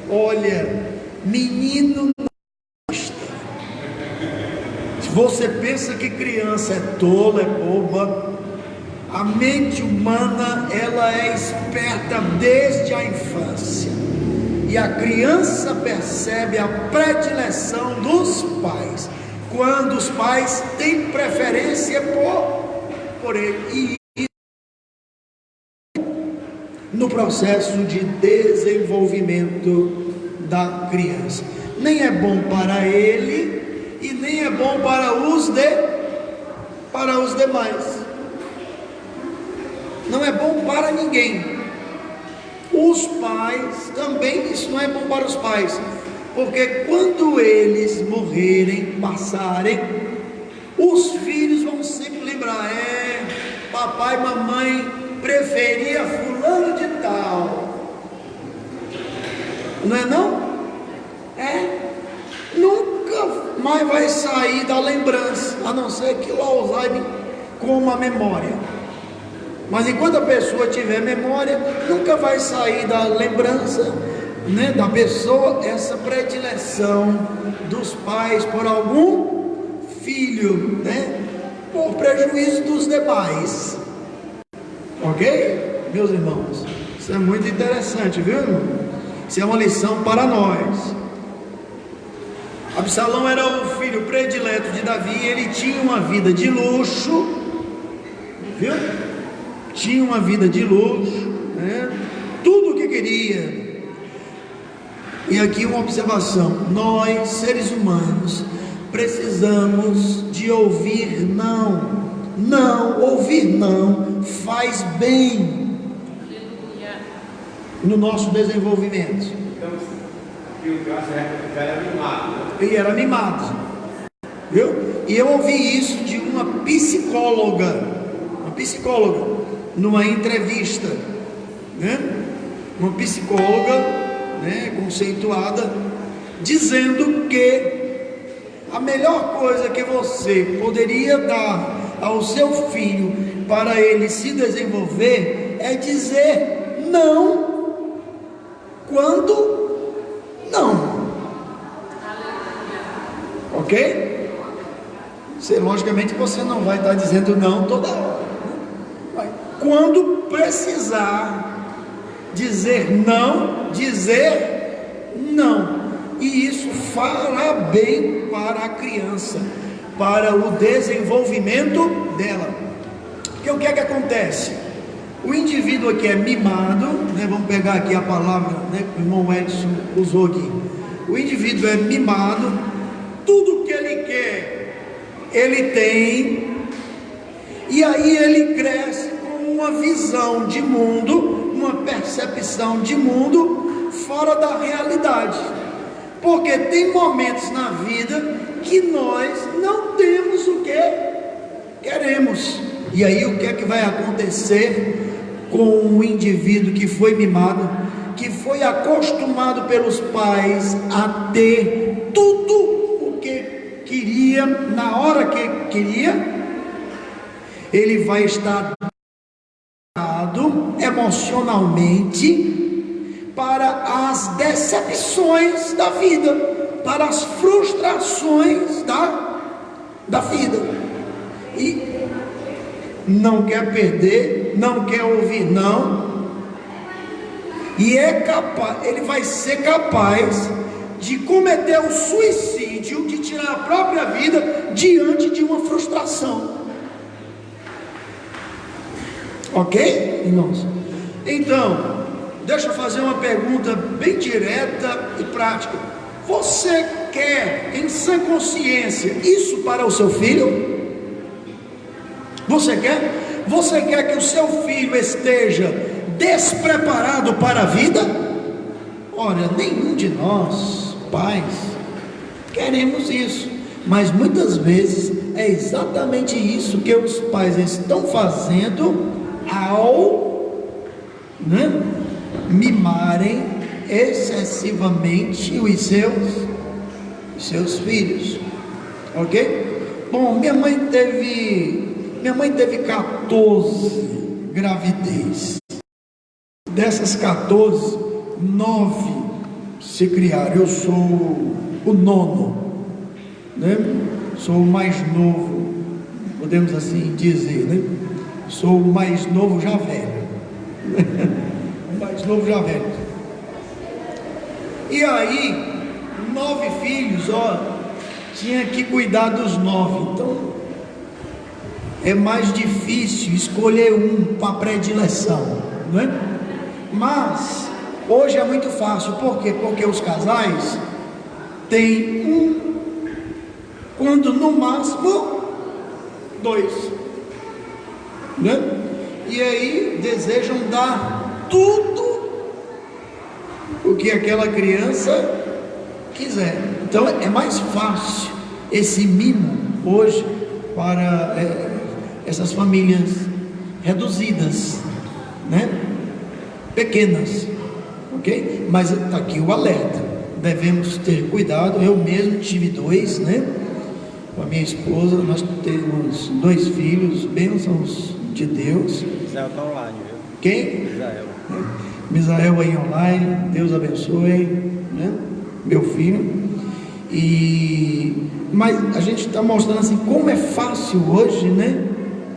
Olha, menino não gosta. Se você pensa que criança é tola, é boba, a mente humana, ela é esperta desde a infância. E a criança percebe a predileção dos pais, quando os pais têm preferência por ele, e no processo de desenvolvimento da criança. Nem é bom para ele e nem é bom para os demais. Não é bom para ninguém. Os pais também, isso não é bom para os pais, porque quando eles morrerem, passarem, os filhos vão sempre lembrar: papai e mamãe preferia fulano de tal, não é não? Nunca mais vai sair da lembrança, a não ser que o Alzheimer coma a memória. Mas enquanto a pessoa tiver memória, nunca vai sair da lembrança, né, da pessoa, essa predileção dos pais por algum filho, né, por prejuízo dos demais. Ok, meus irmãos? Isso é muito interessante, viu, irmão? Isso é uma lição para nós. Absalão era o filho predileto de Davi. Ele tinha uma vida de luxo, viu? Tinha uma vida de luxo, né? Tudo o que queria. E aqui uma observação: nós, seres humanos, precisamos de ouvir não. Ouvir não faz bem no nosso desenvolvimento. Então, o caso era mimado, né? Ele era mimado, viu? E eu ouvi isso de uma psicóloga, numa entrevista, né? Uma psicóloga, né, conceituada, dizendo que a melhor coisa que você poderia dar ao seu filho para ele se desenvolver é dizer não quando não. Ok? Logicamente você não vai estar dizendo não toda hora. Quando precisar dizer não, e isso fará bem para a criança, para o desenvolvimento dela. Porque o que é que acontece? O indivíduo aqui é mimado, né? Vamos pegar aqui a palavra, né, que o irmão Edson usou aqui. O indivíduo é mimado, tudo que ele quer, ele tem, e aí ele cresce uma visão de mundo, uma percepção de mundo fora da realidade, Porque tem momentos na vida que nós não temos o que queremos. E aí o que é que vai acontecer com o indivíduo que foi mimado, que foi acostumado pelos pais a ter tudo o que queria, na hora que queria? Ele vai estar emocionalmente para as decepções da vida, para as frustrações da vida, e não quer perder, não quer ouvir não, e ele vai ser capaz de cometer o suicídio, de tirar a própria vida diante de uma frustração. Ok, irmãos? Então, deixa eu fazer uma pergunta bem direta e prática. Você quer, em sã consciência, isso para o seu filho? Você quer? Você quer que o seu filho esteja despreparado para a vida? Olha, nenhum de nós, pais, queremos isso. Mas muitas vezes é exatamente isso que os pais estão fazendo ao mimarem excessivamente os seus filhos. Ok? Bom, minha mãe teve 14 gravidez. Dessas 14, 9 se criaram. Eu sou o nono, né? Sou o mais novo, podemos assim dizer, né? Sou o mais novo já velho. O mais novo já velho. E aí, 9 filhos, tinha que cuidar dos 9. Então, é mais difícil escolher um para predileção, não é? Mas, hoje é muito fácil. Por quê? Porque os casais têm um, quando no máximo 2. Né? E aí desejam dar tudo o que aquela criança quiser. Então é mais fácil esse mimo hoje para essas famílias reduzidas, né? Pequenas, ok? Mas está aqui o alerta, devemos ter cuidado. Eu mesmo tive 2, né? Com a minha esposa, nós temos 2 filhos, bênçãos de Deus. Misael está online, viu? Quem? Misael. Misael aí online, Deus abençoe, né? Meu filho. Mas a gente está mostrando assim como é fácil hoje, né?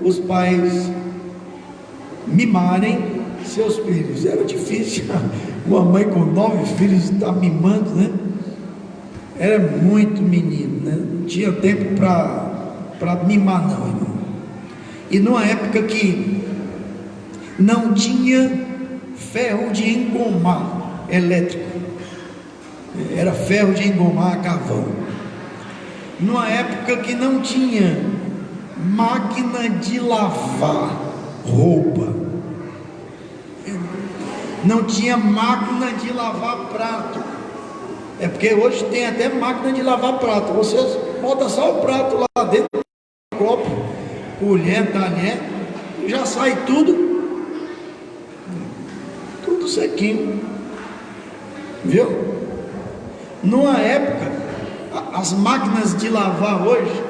Os pais mimarem seus filhos. Era difícil uma mãe com 9 filhos estar mimando, né? Era muito menino, né? Não tinha tempo para mimar não, irmão. E numa época que não tinha ferro de engomar elétrico, era ferro de engomar a carvão. Numa época que não tinha máquina de lavar roupa, não tinha máquina de lavar prato. É porque hoje tem até máquina de lavar prato. Você bota só o prato lá dentro, copo, colher, talher, já sai tudo sequinho, viu? Numa época, as máquinas de lavar hoje,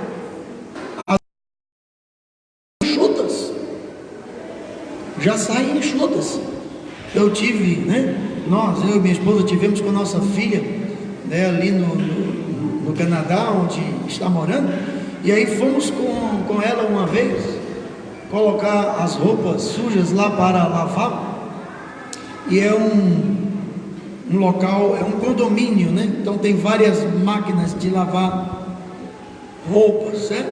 as enxutas, já saem enxutas. Eu tive, né? Eu e minha esposa tivemos com a nossa filha, né, ali no Canadá, onde está morando, e aí fomos com ela uma vez colocar as roupas sujas lá para lavar. E é um local, é um condomínio, né? Então tem várias máquinas de lavar roupas, certo?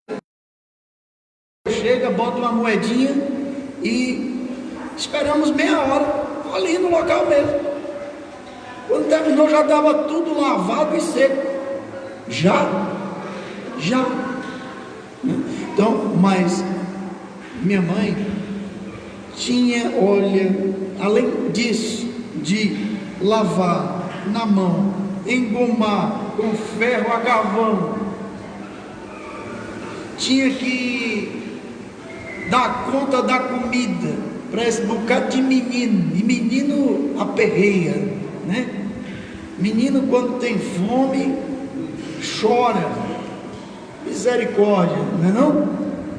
Chega, bota uma moedinha e esperamos meia hora ali no local mesmo. Quando terminou já estava tudo lavado e seco. Já. Então, mas minha mãe tinha, olha, além disso, de lavar na mão engomar com ferro a carvão, tinha que dar conta da comida para esse bocado de menino, e menino aperreia, né? Menino, quando tem fome, chora, misericórdia, não é não?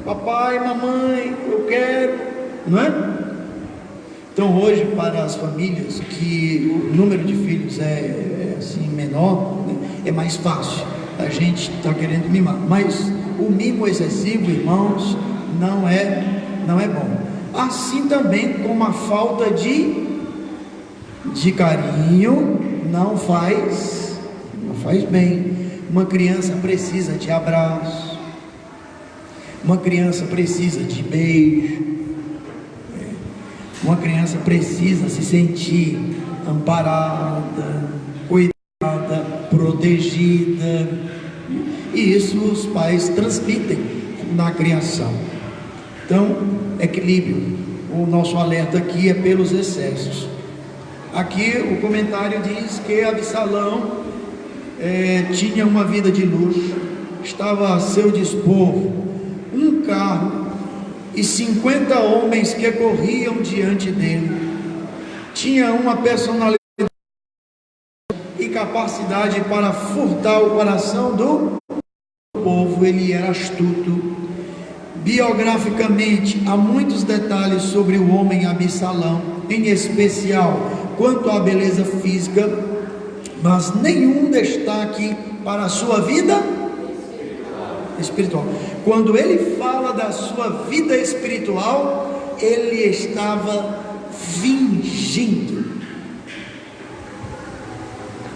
Papai, mamãe, eu quero, não é? Então hoje, para as famílias que o número de filhos é assim menor, né, é mais fácil, a gente está querendo mimar, mas o mimo excessivo, irmãos, não é bom. Assim também como a falta de carinho não faz bem. Uma criança precisa de abraço, uma criança precisa de beijo, uma criança precisa se sentir amparada, cuidada, protegida, e isso os pais transmitem na criação. Então, equilíbrio. O nosso alerta aqui é pelos excessos. Aqui o comentário diz que Absalão tinha uma vida de luxo, estava a seu dispor um carro e 50 homens que corriam diante dele. Tinha uma personalidade e capacidade para furtar o coração do povo. Ele era astuto. Biograficamente, há muitos detalhes sobre o homem Absalão, em especial quanto à beleza física, mas nenhum destaque para a sua vida espiritual. Quando ele fala da sua vida espiritual, ele estava fingindo.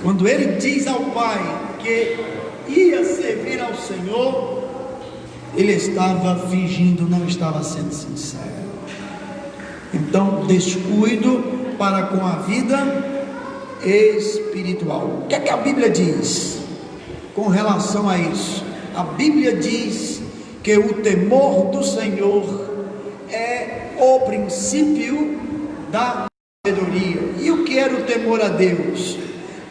Quando ele diz ao pai que ia servir ao Senhor, ele estava fingindo, não estava sendo sincero. Então, descuido para com a vida espiritual. O que é que a Bíblia diz com relação a isso? A Bíblia diz que o temor do Senhor é o princípio da sabedoria. E o que era o temor a Deus?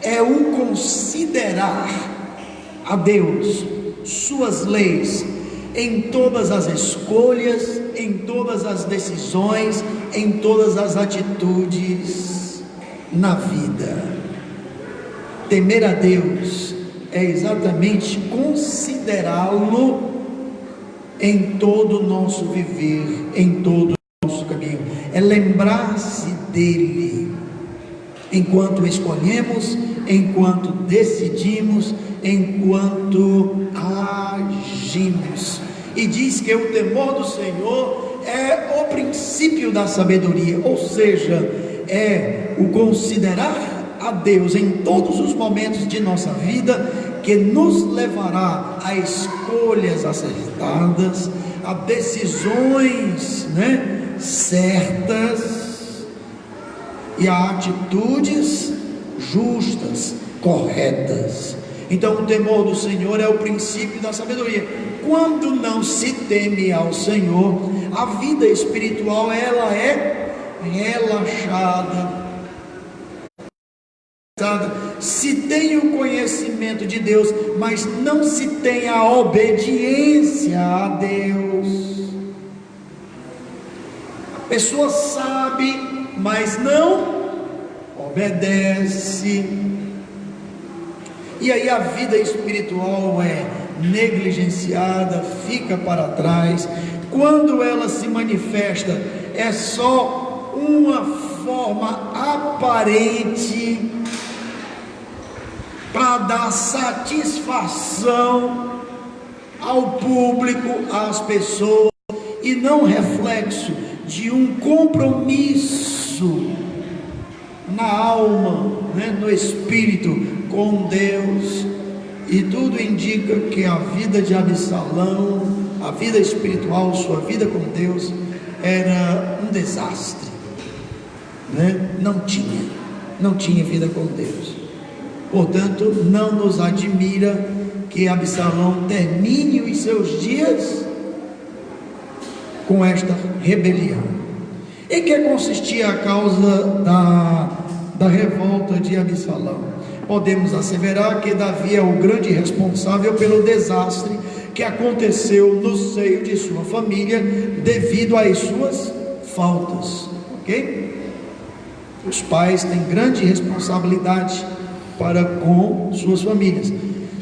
É o considerar a Deus, suas leis, em todas as escolhas, em todas as decisões, em todas as atitudes na vida. Temer a Deus é exatamente considerá-lo em todo o nosso viver, em todo o nosso caminho. É lembrar-se dele enquanto escolhemos, enquanto decidimos, enquanto agimos. E diz que o temor do Senhor é o princípio da sabedoria, ou seja, é o considerar a Deus em todos os momentos de nossa vida, que nos levará a escolhas acertadas, a decisões, certas, e a atitudes justas, corretas. Então o temor do Senhor é o princípio da sabedoria. Quando não se teme ao Senhor, a vida espiritual ela é relaxada. Se tem o conhecimento de Deus, mas não se tem a obediência a Deus. A pessoa sabe, mas não obedece. E aí a vida espiritual é negligenciada, fica para trás. Quando ela se manifesta, é só uma forma aparente para dar satisfação ao público, às pessoas, e não reflexo de um compromisso na alma, no espírito com Deus. E tudo indica que a vida de Absalão, a vida espiritual, sua vida com Deus, era um desastre, não tinha vida com Deus. Portanto, não nos admira que Absalão termine os seus dias com esta rebelião. Em que consistia a causa da revolta de Absalão? podemos asseverar que Davi é o grande responsável pelo desastre que aconteceu no seio de sua família devido às suas faltas, ok? Os pais têm grande responsabilidade para com suas famílias.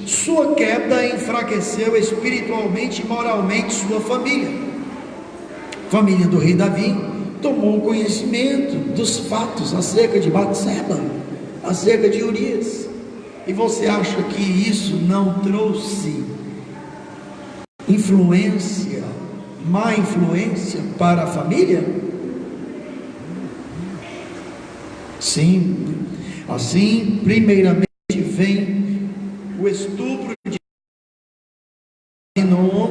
Sua queda enfraqueceu espiritualmente e moralmente sua família. A família do rei Davi tomou conhecimento dos fatos acerca de Batseba, acerca de Urias. E você acha que isso não trouxe influência, má influência para a família? Sim. Assim, primeiramente vem o estupro de Aminon,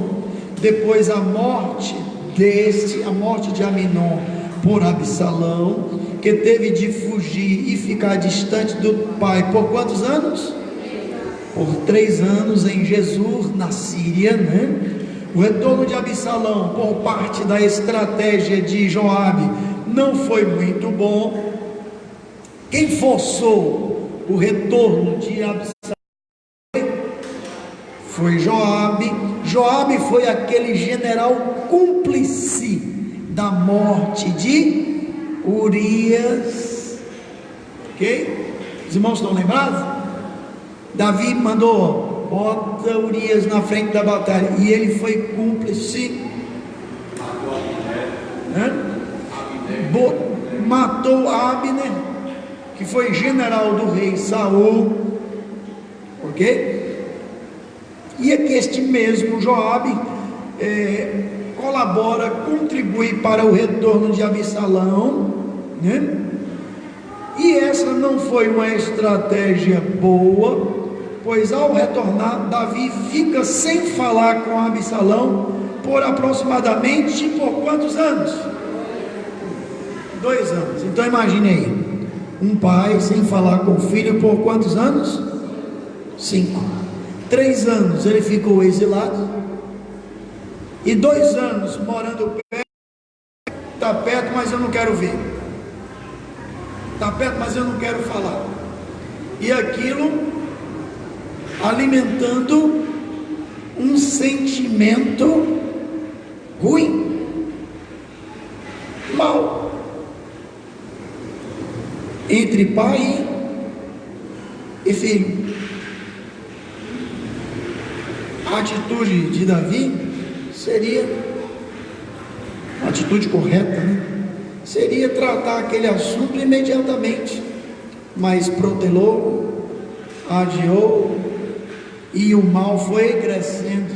depois a morte de Aminon por Absalão, que teve de fugir e ficar distante do pai por quantos anos? Por 3 anos em Jesus, na Síria, né? O retorno de Absalão por parte da estratégia de Joabe não foi muito bom. Quem forçou o retorno de Absalão foi Joabe. Joabe foi aquele general cúmplice da morte de Urias, ok? Os irmãos estão lembrados? Davi mandou, bota Urias na frente da batalha, e ele foi cúmplice, matou Abner, que foi general do rei Saul, ok? E é que este mesmo Joabe colabora, contribui para o retorno de Absalão, né? E essa não foi uma estratégia boa, pois ao retornar, Davi fica sem falar com Absalão por aproximadamente, por quantos anos? 2 anos. Então imagine aí, um pai sem falar com o filho por quantos anos? 5. 3 anos ele ficou exilado, e 2 anos morando perto. Está perto, mas eu não quero ver. Está perto, mas eu não quero falar. E aquilo alimentando um sentimento ruim, mal, entre pai e filho. A atitude de Davi seria, a atitude correta, né? Seria tratar aquele assunto imediatamente, mas protelou, adiou, e o mal foi crescendo.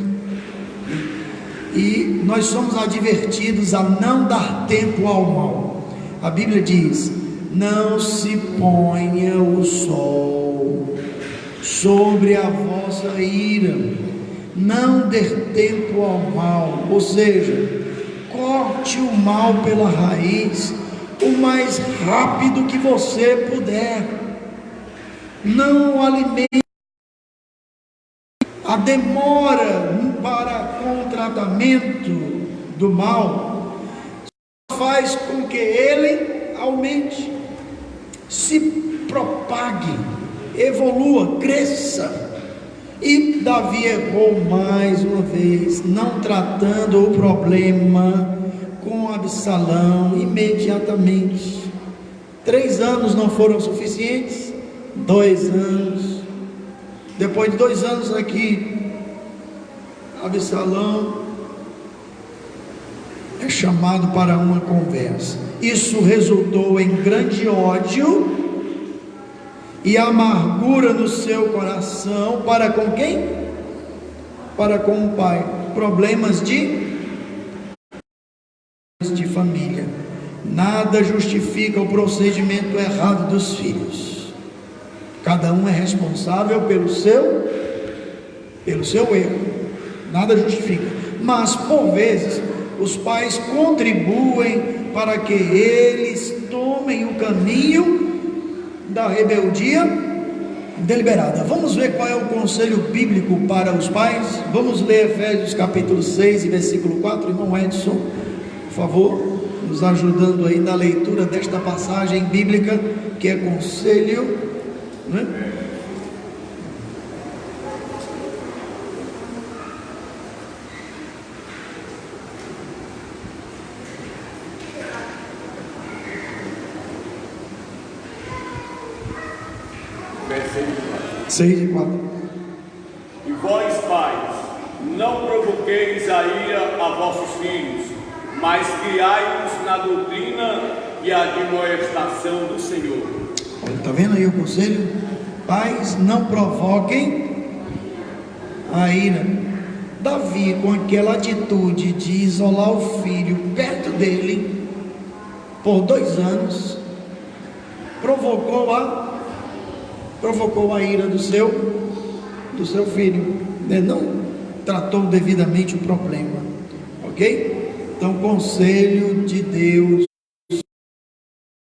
E nós somos advertidos a não dar tempo ao mal. A Bíblia diz: não se ponha o sol sobre a vossa ira, não dê tempo ao mal, ou seja, corte o mal pela raiz o mais rápido que você puder. Não alimente a demora para com o tratamento do mal, faz com que ele aumente, se propague, evolua, cresça. E Davi errou mais uma vez, não tratando o problema com Absalão imediatamente. 3 anos não foram suficientes, 2 anos. Depois de 2 anos aqui, Absalão é chamado para uma conversa. Isso resultou em grande ódio e amargura no seu coração. Para com quem? Para com o pai. Problemas de família. Nada justifica o procedimento errado dos filhos. Cada um é responsável pelo seu erro. Nada justifica. Mas por vezes os pais contribuem para que eles tomem o caminho da rebeldia deliberada. Vamos ver qual é o conselho bíblico para os pais. Vamos ler Efésios capítulo 6 e versículo 4. Irmão Edson, por favor, nos ajudando aí na leitura desta passagem bíblica, que é conselho, né? Versículo 6 e 4. E vós, pais, não provoqueis a ira a vossos filhos, mas criai-os na doutrina e admoestação do Senhor. Está vendo aí o conselho? Pais, não provoquem a ira. Davi, com aquela atitude de isolar o filho perto dele por 2 anos, provocou a ira do seu filho. Ele não tratou devidamente o problema, ok? Então, conselho de Deus,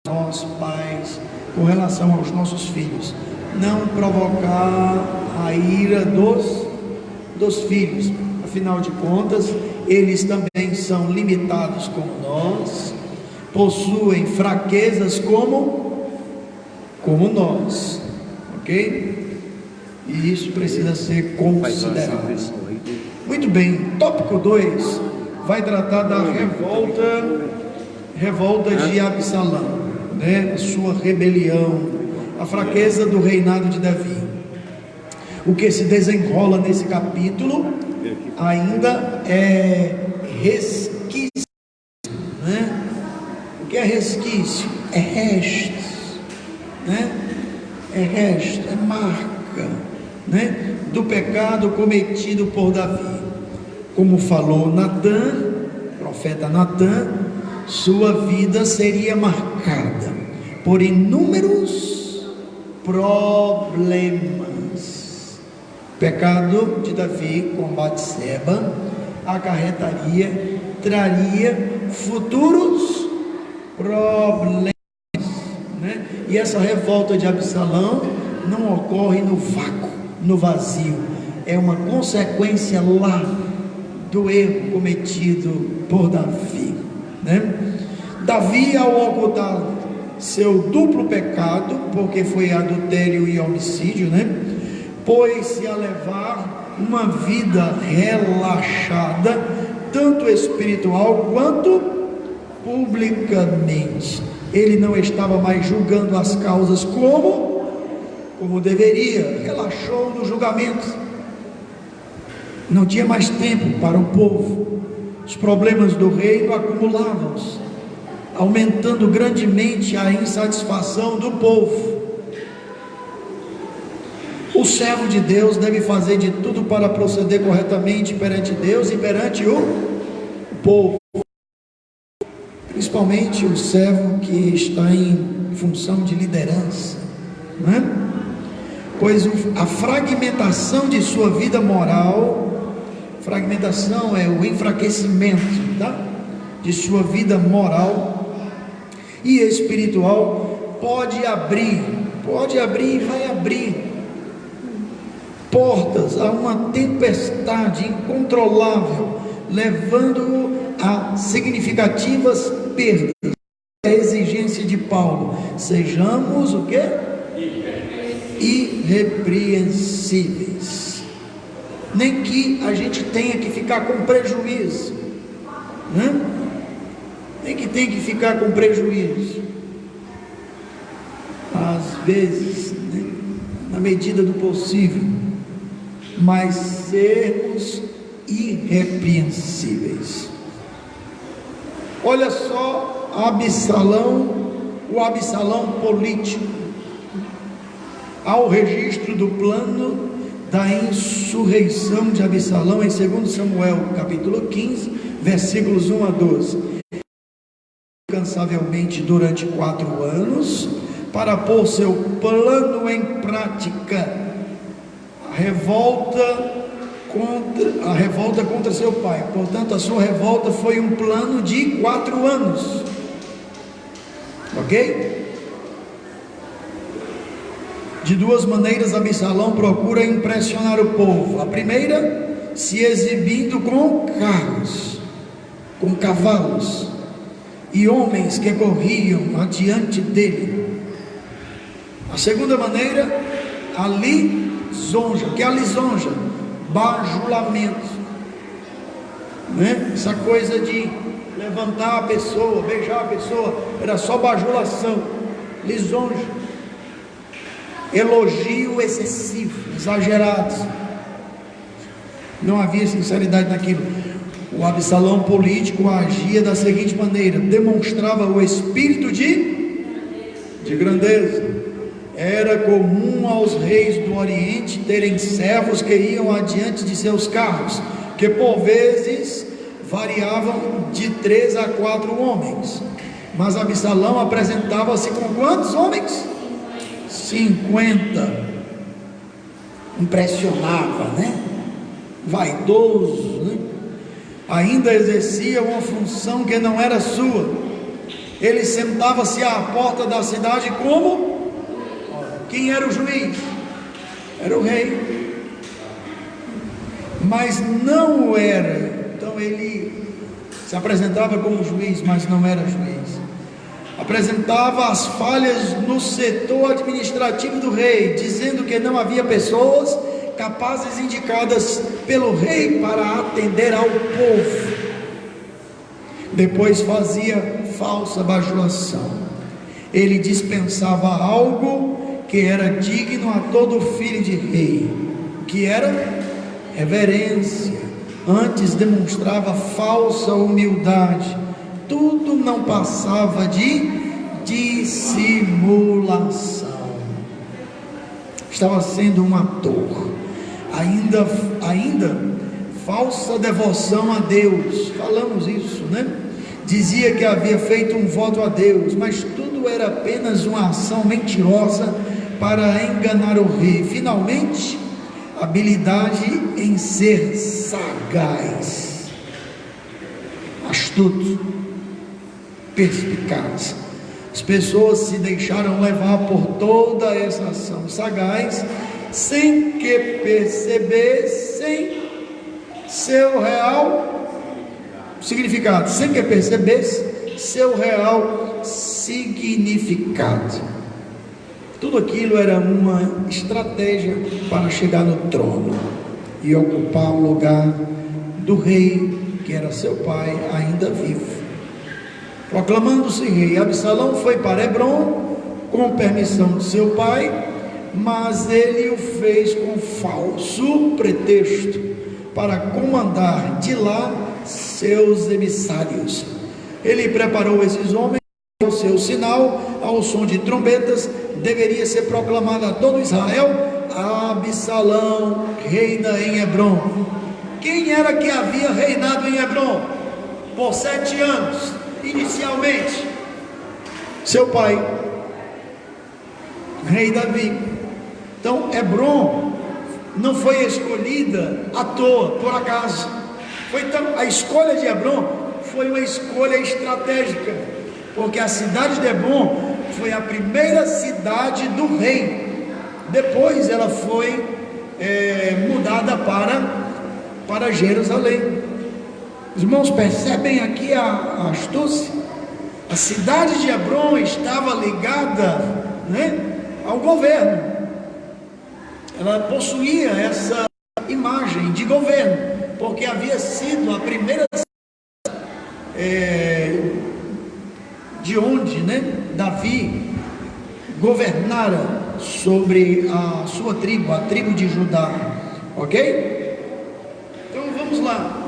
nós pais, com relação aos nossos filhos, não provocar a ira dos filhos. Afinal de contas, eles também são limitados como nós, possuem fraquezas como nós, ok? E isso precisa ser considerado. Muito bem, tópico 2 vai tratar da revolta de Absalão, né? A sua rebelião, a fraqueza do reinado de Davi. O que se desenrola nesse capítulo ainda é resquício, né? O que é resquício? É restos, né? É resto, é marca, né? Do pecado cometido por Davi. Como falou Natã, profeta Natã, sua vida seria marcada por inúmeros problemas. O pecado de Davi com Batseba traria futuros problemas, né? E essa revolta de Absalão não ocorre no vácuo, no vazio, é uma consequência lá do erro cometido por Davi, né? Davi, ao ocultar seu duplo pecado, porque foi adultério e homicídio, né? Pôs-se a levar uma vida relaxada, tanto espiritual quanto publicamente. Ele não estava mais julgando as causas como deveria, relaxou no julgamento, não tinha mais tempo para o povo. Os problemas do reino acumulavam-se, aumentando grandemente a insatisfação do povo. O servo de Deus deve fazer de tudo para proceder corretamente perante Deus e perante o povo, principalmente o servo que está em função de liderança, né? Pois a fragmentação de sua vida moral, fragmentação é o enfraquecimento, tá? De sua vida moral e espiritual, pode abrir e vai abrir portas a uma tempestade incontrolável, levando-o a significativas perdas. A exigência de Paulo: sejamos o quê? Irrepreensíveis. Nem que a gente tenha que ficar com prejuízo, né? Nem que tenha que ficar com prejuízo. Às vezes, né? Na medida do possível, mas sermos irrepreensíveis. Olha só o Absalão político, ao registro do plano da insurreição de Absalão em 2 Samuel, capítulo 15, versículos 1 a 12. Incansavelmente durante 4 anos, para pôr seu plano em prática, a revolta contra seu pai. Portanto, a sua revolta foi um plano de 4 anos, ok? De 2 maneiras, Absalão procura impressionar o povo. A primeira, se exibindo com carros, com cavalos e homens que corriam adiante dele. A segunda maneira, a lisonja. Que é a lisonja? Bajulamento, né? Essa coisa de levantar a pessoa, beijar a pessoa, era só bajulação, lisonja. elogio excessivo, exagerado. Não havia sinceridade naquilo. O Absalão político agia da seguinte maneira: demonstrava o espírito de grandeza. Era comum aos reis do Oriente terem servos que iam adiante de seus carros, que por vezes variavam de 3 a 4 homens. Mas Absalão apresentava-se com quantos homens? 50. Impressionava, né? Vaidoso, né? Ainda exercia uma função que não era sua. Ele sentava-se à porta da cidade como? Quem era o juiz? Era o rei. Mas não era. Então ele se apresentava como juiz, mas não era juiz. Apresentava as falhas no setor administrativo do rei, dizendo que não havia pessoas capazes indicadas pelo rei para atender ao povo. Depois fazia falsa bajulação. Ele dispensava algo que era digno a todo filho de rei, que era reverência. Antes demonstrava falsa humildade. Tudo não passava de dissimulação. Estava sendo um ator. Ainda falsa devoção a Deus. Falamos isso, né? Dizia que havia feito um voto a Deus, mas tudo era apenas uma ação mentirosa para enganar o rei. Finalmente, habilidade em ser sagaz, astuto, perspicaz. As pessoas se deixaram levar por toda essa ação. Sagaz, sem que percebessem seu real significado, sem que percebesse seu real significado. Tudo aquilo era uma estratégia para chegar no trono e ocupar o lugar do rei, que era seu pai, ainda vivo. Proclamando-se rei, Absalão foi para Hebrom com permissão de seu pai, mas ele o fez com falso pretexto para comandar de lá seus emissários. Ele preparou esses homens. O seu sinal, ao som de trombetas, deveria ser proclamado a todo Israel: Absalão reina em Hebrom. Quem era que havia reinado em Hebrom por 7 anos? Inicialmente, seu pai, rei Davi. Então Hebrom não foi escolhida à toa, por acaso. A escolha de Hebrom foi uma escolha estratégica, porque a cidade de Hebrom foi a primeira cidade do rei. Depois ela foi mudada para Jerusalém. Os irmãos percebem aqui a astúcia? A cidade de Hebrom estava ligada, né, ao governo. Ela possuía essa imagem de governo, porque havia sido a primeira de onde, né, Davi governara sobre a sua tribo, a tribo de Judá. Ok? Então vamos lá.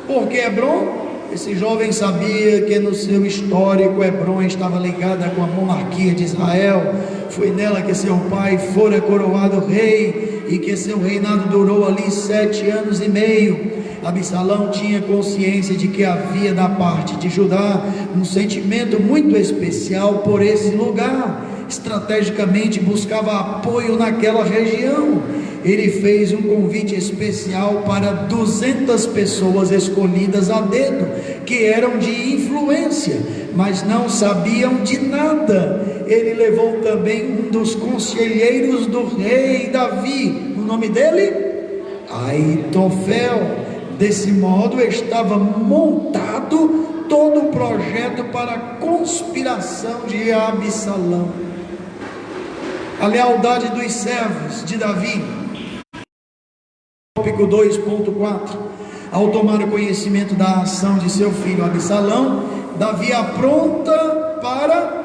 Porque Hebrom, esse jovem sabia que no seu histórico Hebrom estava ligada com a monarquia de Israel. Foi nela que seu pai fora coroado rei e que seu reinado durou ali 7 anos e meio. Absalão tinha consciência de que havia da parte de Judá um sentimento muito especial por esse lugar. Estrategicamente buscava apoio naquela região. Ele fez um convite especial para 200 pessoas escolhidas a dedo, que eram de influência, mas não sabiam de nada. Ele levou também um dos conselheiros do rei Davi. O nome dele? Aitofel. Desse modo estava montado todo o projeto para a conspiração de Absalão. A lealdade dos servos de Davi. Tópico 2.4. Ao tomar o conhecimento da ação de seu filho Absalão, Davi apronta para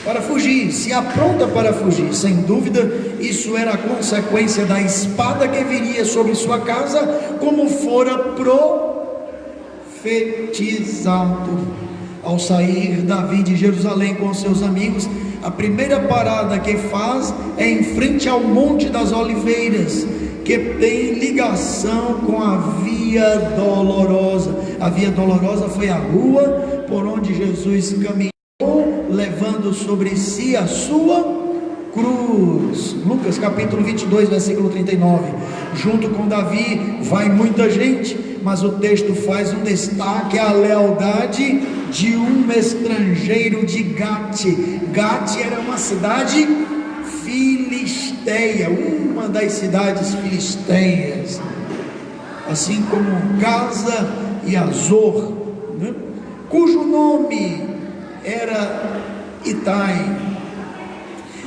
para fugir, se apronta para fugir. Sem dúvida, isso era a consequência da espada que viria sobre sua casa, como fora profetizado. Ao sair Davi de Jerusalém com seus amigos, a primeira parada que faz é em frente ao Monte das Oliveiras, que tem ligação com a Via Dolorosa. A Via Dolorosa foi a rua por onde Jesus caminhou, levando sobre si a sua cruz. Lucas capítulo 22, versículo 39. Junto com Davi vai muita gente, mas o texto faz um destaque à lealdade de um estrangeiro de Gate. Gate era uma cidade filisteia, uma das cidades filisteias, assim como Gaza e Azor, né? Cujo nome era Itai.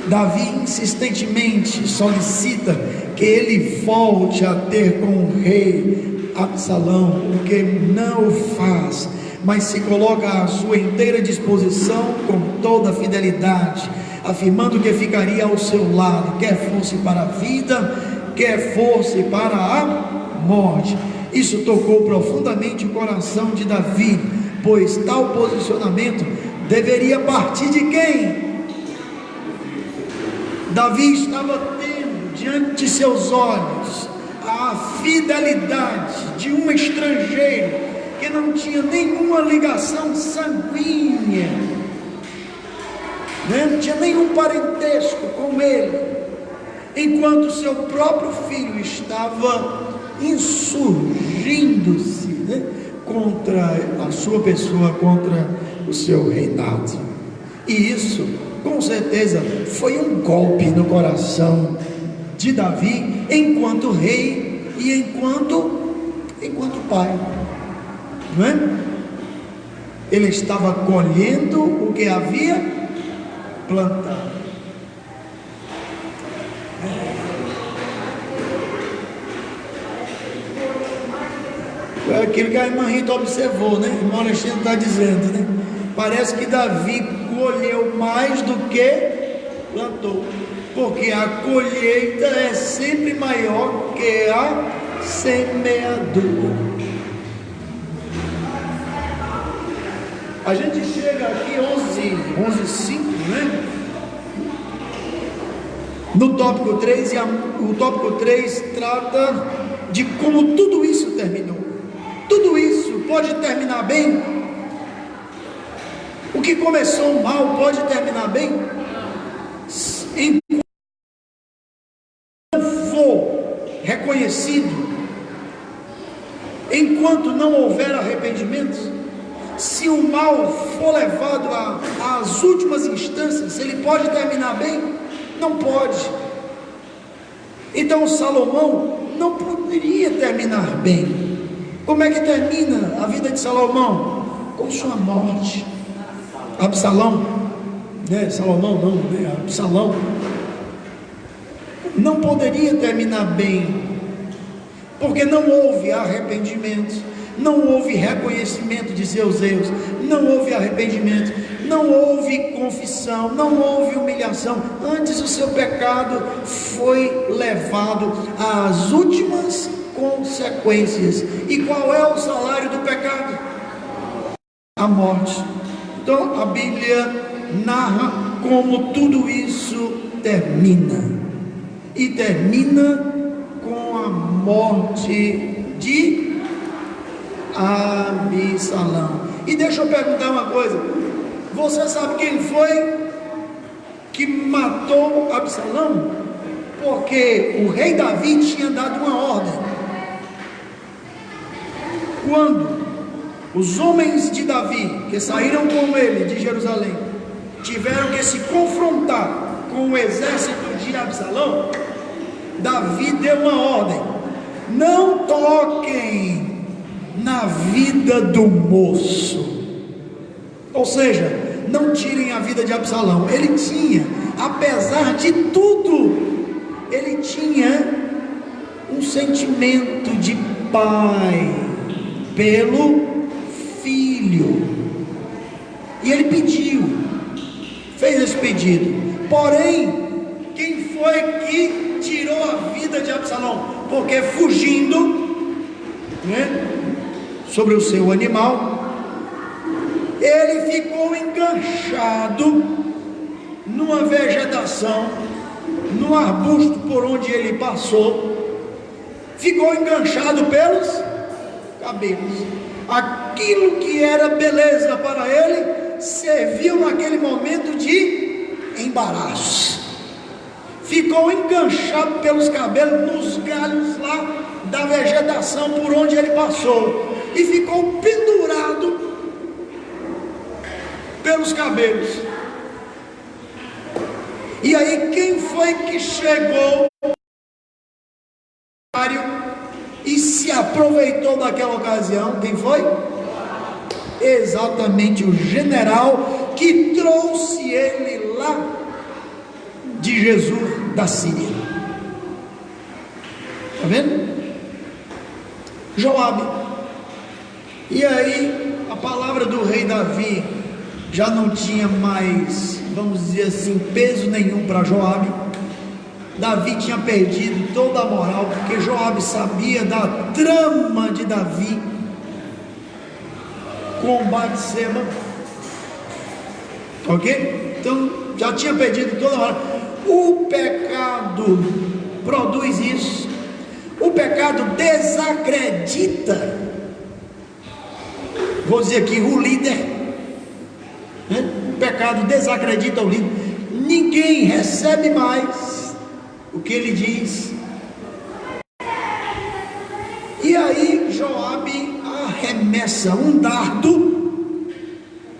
Davi insistentemente solicita que ele volte a ter com o rei Absalão, o que não o faz, mas se coloca à sua inteira disposição com toda a fidelidade, afirmando que ficaria ao seu lado, quer fosse para a vida, quer fosse para a morte. Isso tocou profundamente o coração de Davi, pois tal posicionamento deveria partir de quem? Davi estava tendo diante de seus olhos a fidelidade de um estrangeiro que não tinha nenhuma ligação sanguínea, não tinha nenhum parentesco com ele, enquanto seu próprio filho estava insurgindo-se, né, contra a sua pessoa, contra o seu reinado. E isso, com certeza, foi um golpe no coração de Davi, enquanto rei e enquanto pai, não é? Ele estava colhendo o que havia plantado. É aquilo que a irmã Rita observou, né? O irmão Alexandre está dizendo, né? Parece que Davi colheu mais do que plantou, porque a colheita é sempre maior que a semeadura. A gente chega aqui 11:05, né? No tópico 3, e o tópico 3 trata de como tudo isso terminou. Tudo isso pode terminar bem? O que começou mal pode terminar bem? Enquanto não for reconhecido, enquanto não houver arrependimento, se o mal for levado às últimas instâncias, ele pode terminar bem? Não pode. Então Salomão não poderia terminar bem. Como é que termina a vida de Salomão? Com sua morte. Absalão, né? Salomão não, né? Absalão não poderia terminar bem, porque não houve arrependimento, não houve reconhecimento de seus erros, não houve arrependimento, não houve confissão, não houve humilhação. Antes o seu pecado foi levado às últimas consequências. E qual é o salário do pecado? A morte. Então a Bíblia narra como tudo isso termina, e termina com a morte de Absalão. E deixa eu perguntar uma coisa: você sabe quem foi que matou Absalão? Porque o rei Davi tinha dado uma ordem. Quando os homens de Davi, que saíram com ele de Jerusalém, tiveram que se confrontar com o exército de Absalão, Davi deu uma ordem: não toquem na vida do moço. Ou seja, não tirem a vida de Absalão. Ele tinha, apesar de tudo, ele tinha um sentimento de pai pelo filho, e ele pediu fez esse pedido. Porém, quem foi que tirou a vida de Absalão? Porque fugindo, né, sobre o seu animal, ele ficou enganchado numa vegetação, num arbusto por onde ele passou, ficou enganchado pelos cabelos. Aquilo que era beleza para ele serviu naquele momento de embaraço. Ficou enganchado pelos cabelos nos galhos lá da vegetação por onde ele passou, e ficou pendurado pelos cabelos. E aí, quem foi que chegou e se aproveitou daquela ocasião? Quem foi? Exatamente o general que trouxe ele lá de Jesus da Síria. Está vendo? Joabe. E aí, a palavra do rei Davi já não tinha mais, vamos dizer assim, peso nenhum para Joabe. Davi tinha perdido toda a moral, porque Joabe sabia da trama de Davi com Batseba, ok? Então já tinha perdido toda a moral. O pecado produz isso. O pecado desacredita, vou dizer aqui, o líder, né? O pecado desacredita o líder. Ninguém recebe mais o que ele diz. E aí Joabe arremessa um dardo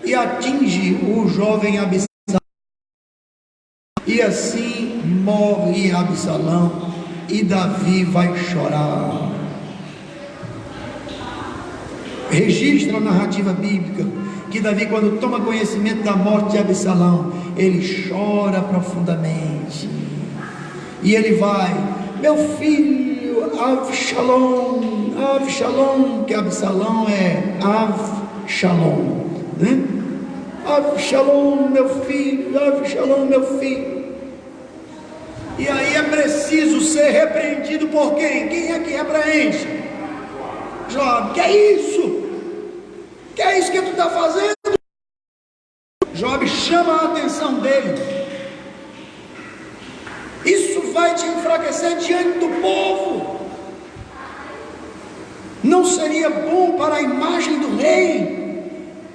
e atinge o jovem Absalão, e assim morre Absalão, e Davi vai chorar. Registra a narrativa bíblica que Davi, quando toma conhecimento da morte de Absalão, ele chora profundamente, e ele vai: meu filho Avshalom, Avshalom, que Absalão é Avshalom, né? Avshalom, meu filho, Avshalom, meu filho. E aí é preciso ser repreendido por quem? Quem é que repreende? Joabe. Que é isso? Que é isso que tu está fazendo? Joabe chama a atenção dele. Isso vai te enfraquecer diante do povo. Não seria bom para a imagem do rei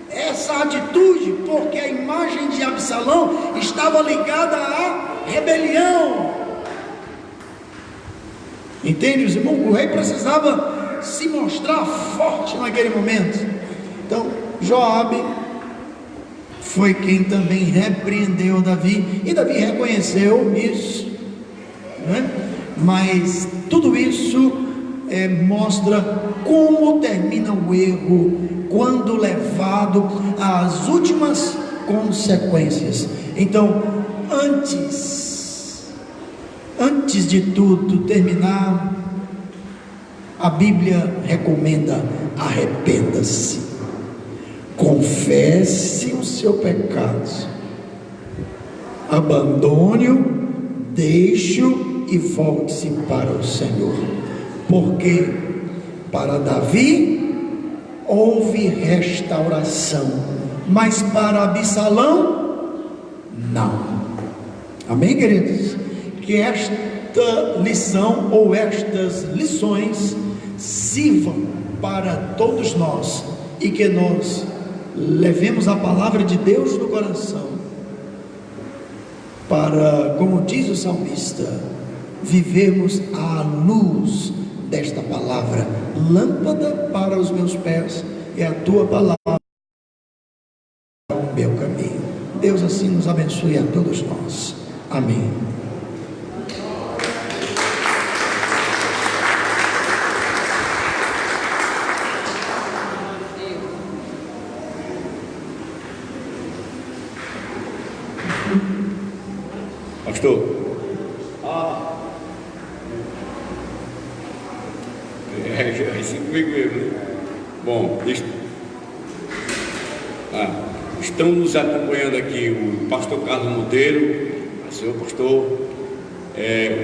essa atitude, porque a imagem de Absalão estava ligada à rebelião. Entende, os irmãos? O rei precisava se mostrar forte naquele momento. Então Joabe foi quem também repreendeu Davi, e Davi reconheceu isso, né? Mas tudo isso mostra como termina o erro quando levado às últimas consequências. Então, antes de tudo terminar, a Bíblia recomenda: arrependa-se, confesse o seu pecado, abandone-o, deixe-o e volte-se para o Senhor. Porque para Davi houve restauração, mas para Absalão não. Amém, queridos? Que esta lição ou estas lições sirvam para todos nós, e que nós levemos a palavra de Deus no coração, para, como diz o salmista, vivermos à luz desta palavra. Lâmpada para os meus pés é a tua palavra para o meu caminho. Deus assim nos abençoe a todos nós. Amém. Pastor, é assim comigo mesmo, né? Bom, Estão nos acompanhando aqui o pastor Carlos Monteiro, senhor pastor,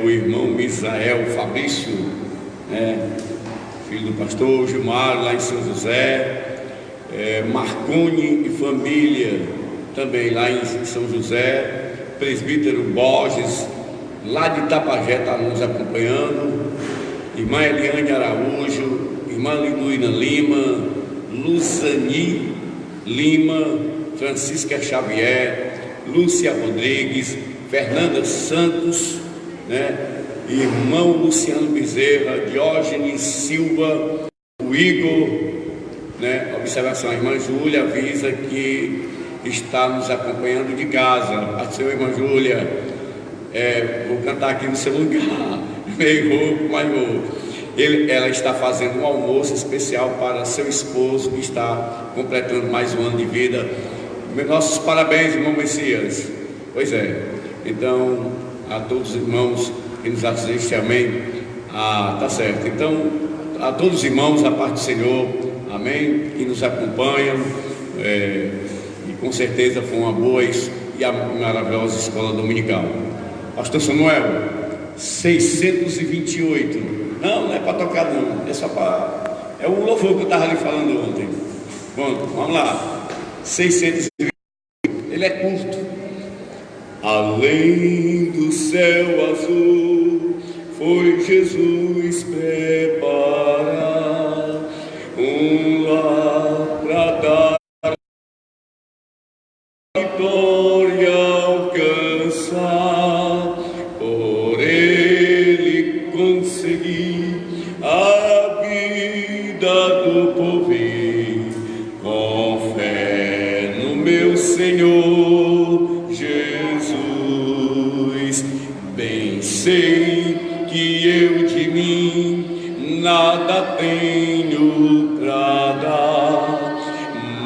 o irmão Misael Fabrício, filho do pastor Gilmar, lá em São José, Marconi e família, também lá em São José, presbítero Borges, lá de Itapajé, está nos acompanhando, irmã Eliane Araújo, irmã Liduína Lima, Luzani Lima, Francisca Xavier, Lúcia Rodrigues, Fernanda Santos, irmão Luciano Bezerra, Diógenes Silva, o Igor, observação, a irmã Júlia avisa que está nos acompanhando de casa. A senhora irmã Júlia, vou cantar aqui no seu lugar, meio rouco, mas vou. Ela está fazendo um almoço especial para seu esposo, que está completando mais um ano de vida. Nossos parabéns, irmão Messias. Pois é, então, a todos os irmãos que nos assistem, amém. Tá certo. Então, a todos os irmãos, a paz do Senhor, amém, que nos acompanham, e com certeza foi uma boa e a maravilhosa escola dominical. Pastor Samuel, 628. Não é para tocar não, é só para... é o louvor que eu estava ali falando ontem. Bom, vamos lá. 620. Ele é curto. Além do céu azul, foi Jesus preparar um lar para dar vitória alcançar. Por ele conseguir a vida do povo, com fé no meu Senhor Jesus. Bem sei que eu de mim nada tenho pra dar,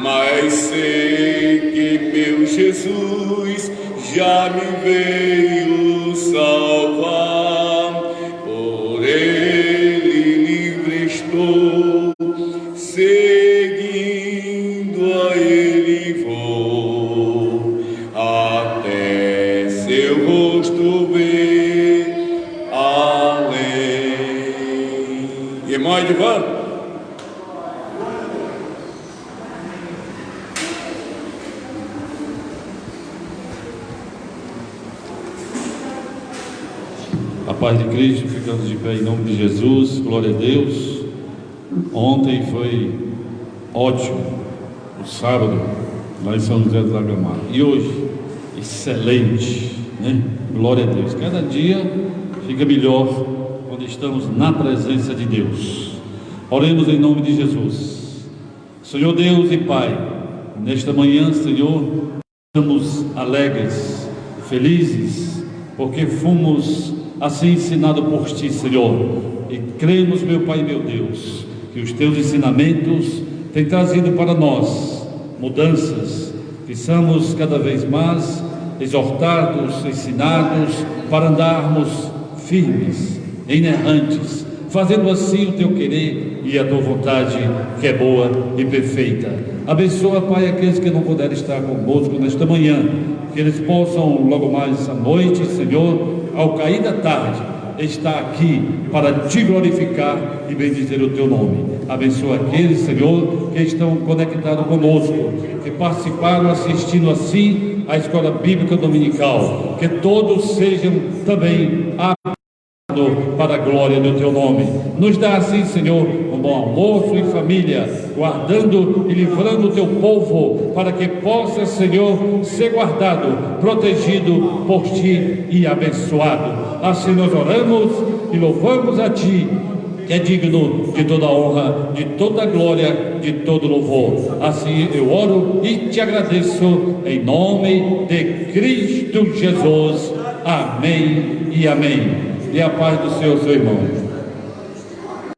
mas sei que meu Jesus já me veio salvar. Por ele livre estou, seguindo a ele vou, até seu rosto ver além. Irmão Edvan, a paz de Cristo, ficamos de pé em nome de Jesus, glória a Deus. Ontem foi ótimo, o sábado, lá em São José do Lagamar, e hoje, excelente, glória a Deus. Cada dia fica melhor quando estamos na presença de Deus. Oremos em nome de Jesus. Senhor Deus e Pai, nesta manhã, Senhor, estamos alegres, felizes, porque fomos assim ensinados por Ti, Senhor, e cremos, meu Pai e meu Deus, que os Teus ensinamentos têm trazido para nós mudanças, que somos cada vez mais exortados, ensinados para andarmos firmes, inerrantes, fazendo assim o Teu querer e a Tua vontade, que é boa e perfeita. Abençoa, Pai, aqueles que não puderem estar conosco nesta manhã, que eles possam logo mais à noite, Senhor, ao cair da tarde, estar aqui para Te glorificar e bendizer o Teu nome. Abençoa aqueles, Senhor, que estão conectados conosco, que participaram assistindo assim a Escola Bíblica Dominical, que todos sejam também para a glória do Teu nome. Nos dá assim, Senhor, um bom almoço em família, guardando e livrando o Teu povo, para que possa, Senhor, ser guardado, protegido por Ti e abençoado. Assim nós oramos e louvamos a Ti, que é digno de toda honra, de toda glória, de todo louvor. Assim eu oro e Te agradeço, em nome de Cristo Jesus. Amém e amém. E a paz do Senhor, seu irmão.